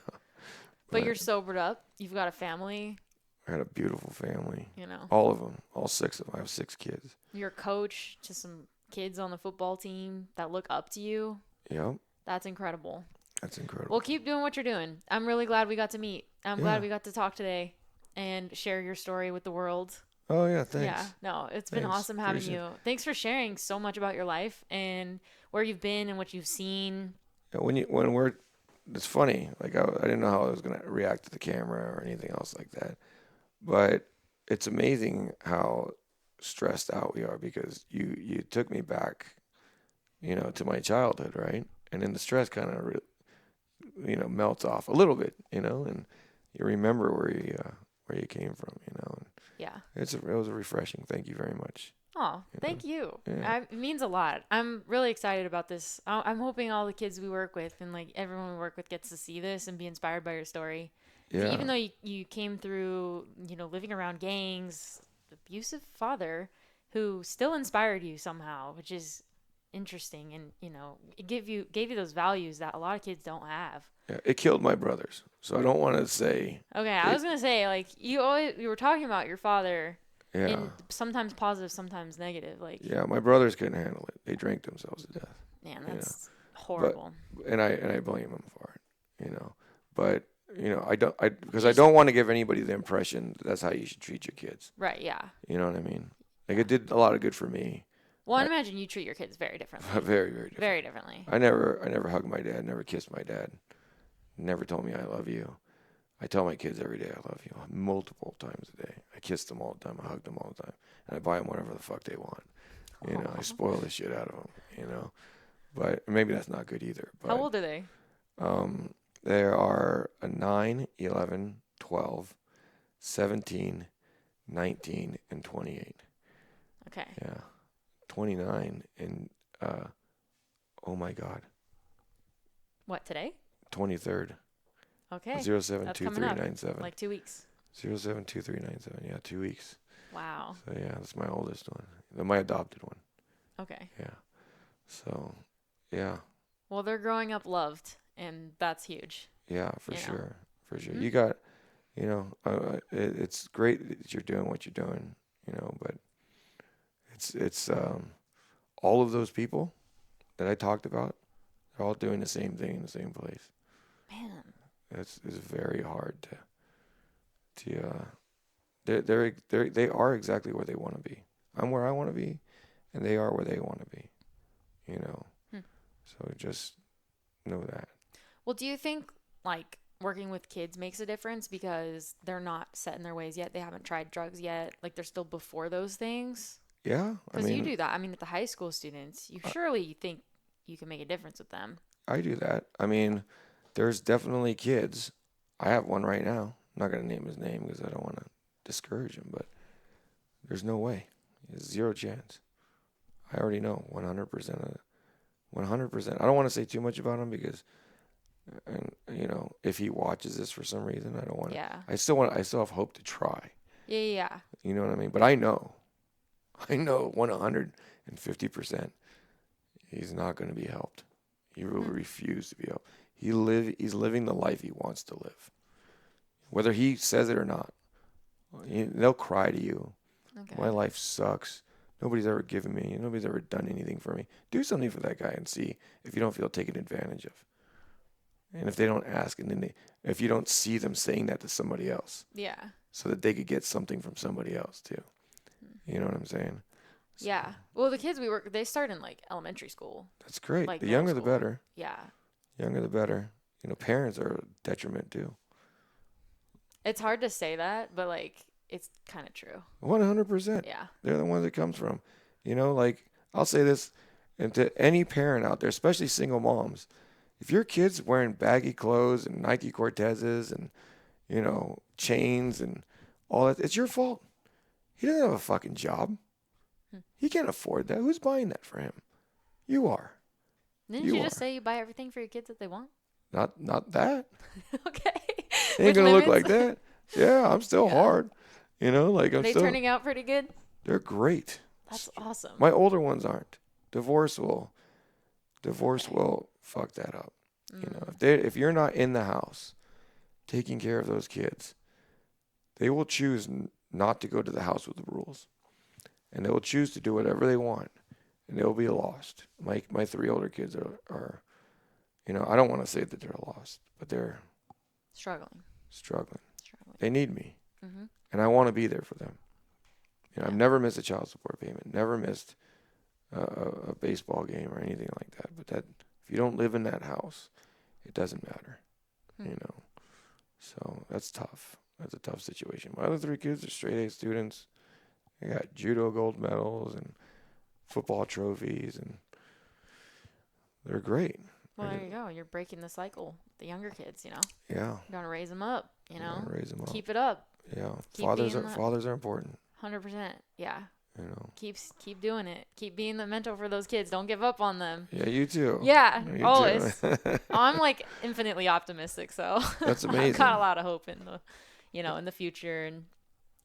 But you're sobered up. You've got a family. I had a beautiful family. You All of them. All 6 of them. I have 6 kids. You're a coach to some kids on the football team that look up to you. Yep. That's incredible. That's incredible. Well, keep doing what you're doing. I'm really glad we got to meet. I'm glad we got to talk today and share your story with the world. Oh, yeah. Thanks. Yeah. No, it's been awesome having you. Thanks for sharing so much about your life and where you've been and what you've seen. Yeah, it's funny. Like, I didn't know how I was going to react to the camera or anything else like that. But it's amazing how stressed out we are because you took me back, to my childhood, right? And then the stress kind of, melts off a little bit, and you remember where you came from, And Yeah. it was a refreshing. Thank you very much. Oh, thank you. Yeah. It means a lot. I'm really excited about this. I'm hoping all the kids we work with and like everyone we work with gets to see this and be inspired by your story. Yeah. Even though you came through, living around gangs, abusive father who still inspired you somehow, which is interesting. And, it gave you those values that a lot of kids don't have. Yeah, it killed my brothers. So I don't want to say. Okay. I was going to say, like, you were talking about your father. Yeah. And sometimes positive, sometimes negative. Like, yeah, my brothers couldn't handle it. They drank themselves to death. Man, that's horrible. And I blame them for it, But I don't want to give anybody the impression that's how you should treat your kids. Right. Yeah. You know what I mean? Like it did a lot of good for me. Well, I imagine you treat your kids very differently. Very, very different. Very differently. I never hugged my dad. Never kissed my dad. Never told me I love you. I tell my kids every day I love you multiple times a day. I kiss them all the time. I hug them all the time. And I buy them whatever the fuck they want. I spoil the shit out of them, But maybe that's not good either. But, how old are they? There are 9, 11, 12, 17, 19, and 28. Okay. Yeah. 29 and, oh my God. What, today? 23rd. Okay. 072397. Like 2 weeks. 072397. Yeah, 2 weeks. Wow. So yeah, that's my oldest one. My adopted one. Okay. Yeah. So, yeah. Well, they're growing up loved, and that's huge. Yeah, for sure. For sure. Mm-hmm. You got, It's great that you're doing what you're doing, but it's all of those people that I talked about, they're all doing the same thing in the same place. Man. It's very hard to they are exactly where they want to be. I'm where I want to be, and they are where they want to be. You know, Hmm. so just know that. Well, do you think like working with kids makes a difference because they're not set in their ways yet? They haven't tried drugs yet. Like they're still before those things. Yeah, I Because you mean, do that. I mean, with the high school students, you surely think you can make a difference with them. I do that. I mean, there's definitely kids. I have one right now. I'm not gonna name his name because I don't want to discourage him, but there's no way. There's zero chance. I already know 100% of it. 100%. I don't want to say too much about him because, and if he watches this for some reason, I don't want to. Yeah. I still have hope to try. Yeah, yeah, yeah. You know what I mean? But I know 150% he's not going to be helped. He will refuse to be helped. He's living the life he wants to live. Whether he says it or not. They'll cry to you. Okay. My life sucks. Nobody's ever given me. Nobody's ever done anything for me. Do something for that guy and see if you don't feel taken advantage of. And if they don't ask, and then if you don't see them saying that to somebody else, Yeah. so that they could get something from somebody else too. You know what I'm saying? So, Yeah. Well, the kids we work, they start in like elementary school. that's great. Like The middle younger the school. better. Yeah. Younger the better. Parents are a detriment too. It's hard to say that, but like it's kind of true. 100%. Yeah. They're the ones it comes from. Like I'll say this, and to any parent out there, especially single moms, if your kid's wearing baggy clothes and Nike Cortezes and chains and all that, it's your fault. He doesn't have a fucking job. He can't afford that. Who's buying that for him? You are. Didn't you just say you buy everything for your kids that they want? Not that. Okay. It ain't gonna look like that. Yeah, I'm still hard. Like Are they turning out pretty good? They're great. That's awesome. My older ones aren't. Divorce will fuck that up. If you're not in the house taking care of those kids, they will choose not to go to the house with the rules, and they will choose to do whatever they want, and they'll be lost. My 3 older kids are I don't want to say that they're lost, but they're struggling. They need me, Mm-hmm. and I want to be there for them. I've never missed a child support payment, never missed a baseball game or anything like that. But if you don't live in that house, it doesn't matter, So that's tough. That's a tough situation. My other 3 kids are straight A students. They got judo gold medals and football trophies, and they're great. Well, there you go. You're breaking the cycle. The younger kids, Yeah. You're gonna raise them up. Raise them up. Keep it up. Yeah. Keep Fathers being are important. 100%. Yeah. Keep doing it. Keep being the mentor for those kids. Don't give up on them. Yeah, you too. Yeah, You always. too. I'm like infinitely optimistic, so That's amazing. I've got a lot of hope in the future and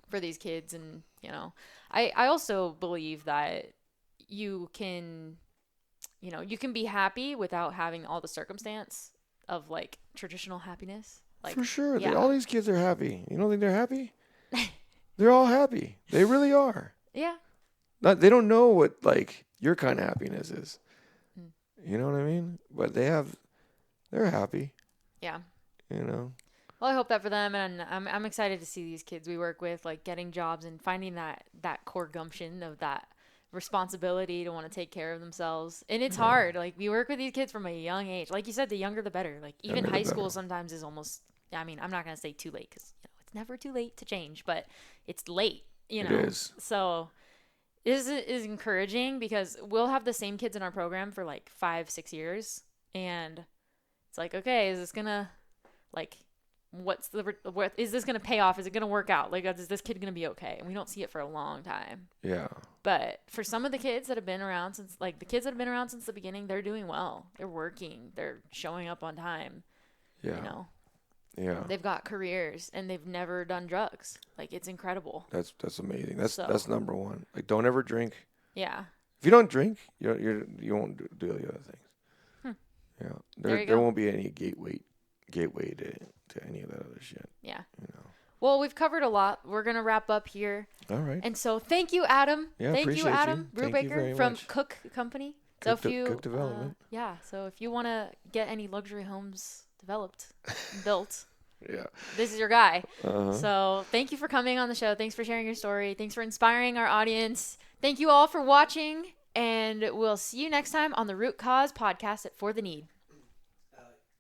for these kids, and I also believe that you can be happy without having all the circumstance of like traditional happiness. Like For sure. yeah. All these kids are happy. You don't think they're happy? They're all happy. They really are. Yeah. They don't know what like your kind of happiness is. You know what I mean? But they're happy. Yeah. Well, I hope that for them, and I'm excited to see these kids we work with like getting jobs and finding that core gumption of that responsibility to want to take care of themselves. And it's hard. Like we work with these kids from a young age. Like you said, the younger the better. Like even high school sometimes is almost. I mean, I'm not gonna say too late because it's never too late to change, but it's late. It is. So this is encouraging because we'll have the same kids in our program for like 5-6 years, and it's like, okay, is this gonna like what is this going to pay off? Is it going to work out? Like, is this kid going to be okay? And we don't see it for a long time. Yeah. But for some of the kids that have been around since, like the kids that have been around since the beginning, they're doing well. They're working. They're showing up on time. Yeah. Yeah. They've got careers and they've never done drugs. Like, it's incredible. That's amazing. That's number one. Like, don't ever drink. Yeah. If you don't drink, you won't do the other things. Yeah. There won't be any gateway to any of that other shit. Yeah. Well, we've covered a lot. We're going to wrap up here. All right. And so thank you, Adam. Yeah, Thank you, appreciate Adam you. Thank you very Brubaker from much. Cook Company. So Cook, if you Cook Development. so if you want to get any luxury homes developed, built, Yeah. this is your guy. Uh-huh. So thank you for coming on the show. Thanks for sharing your story. Thanks for inspiring our audience. Thank you all for watching, and we'll see you next time on the Root Cause podcast at For the Need.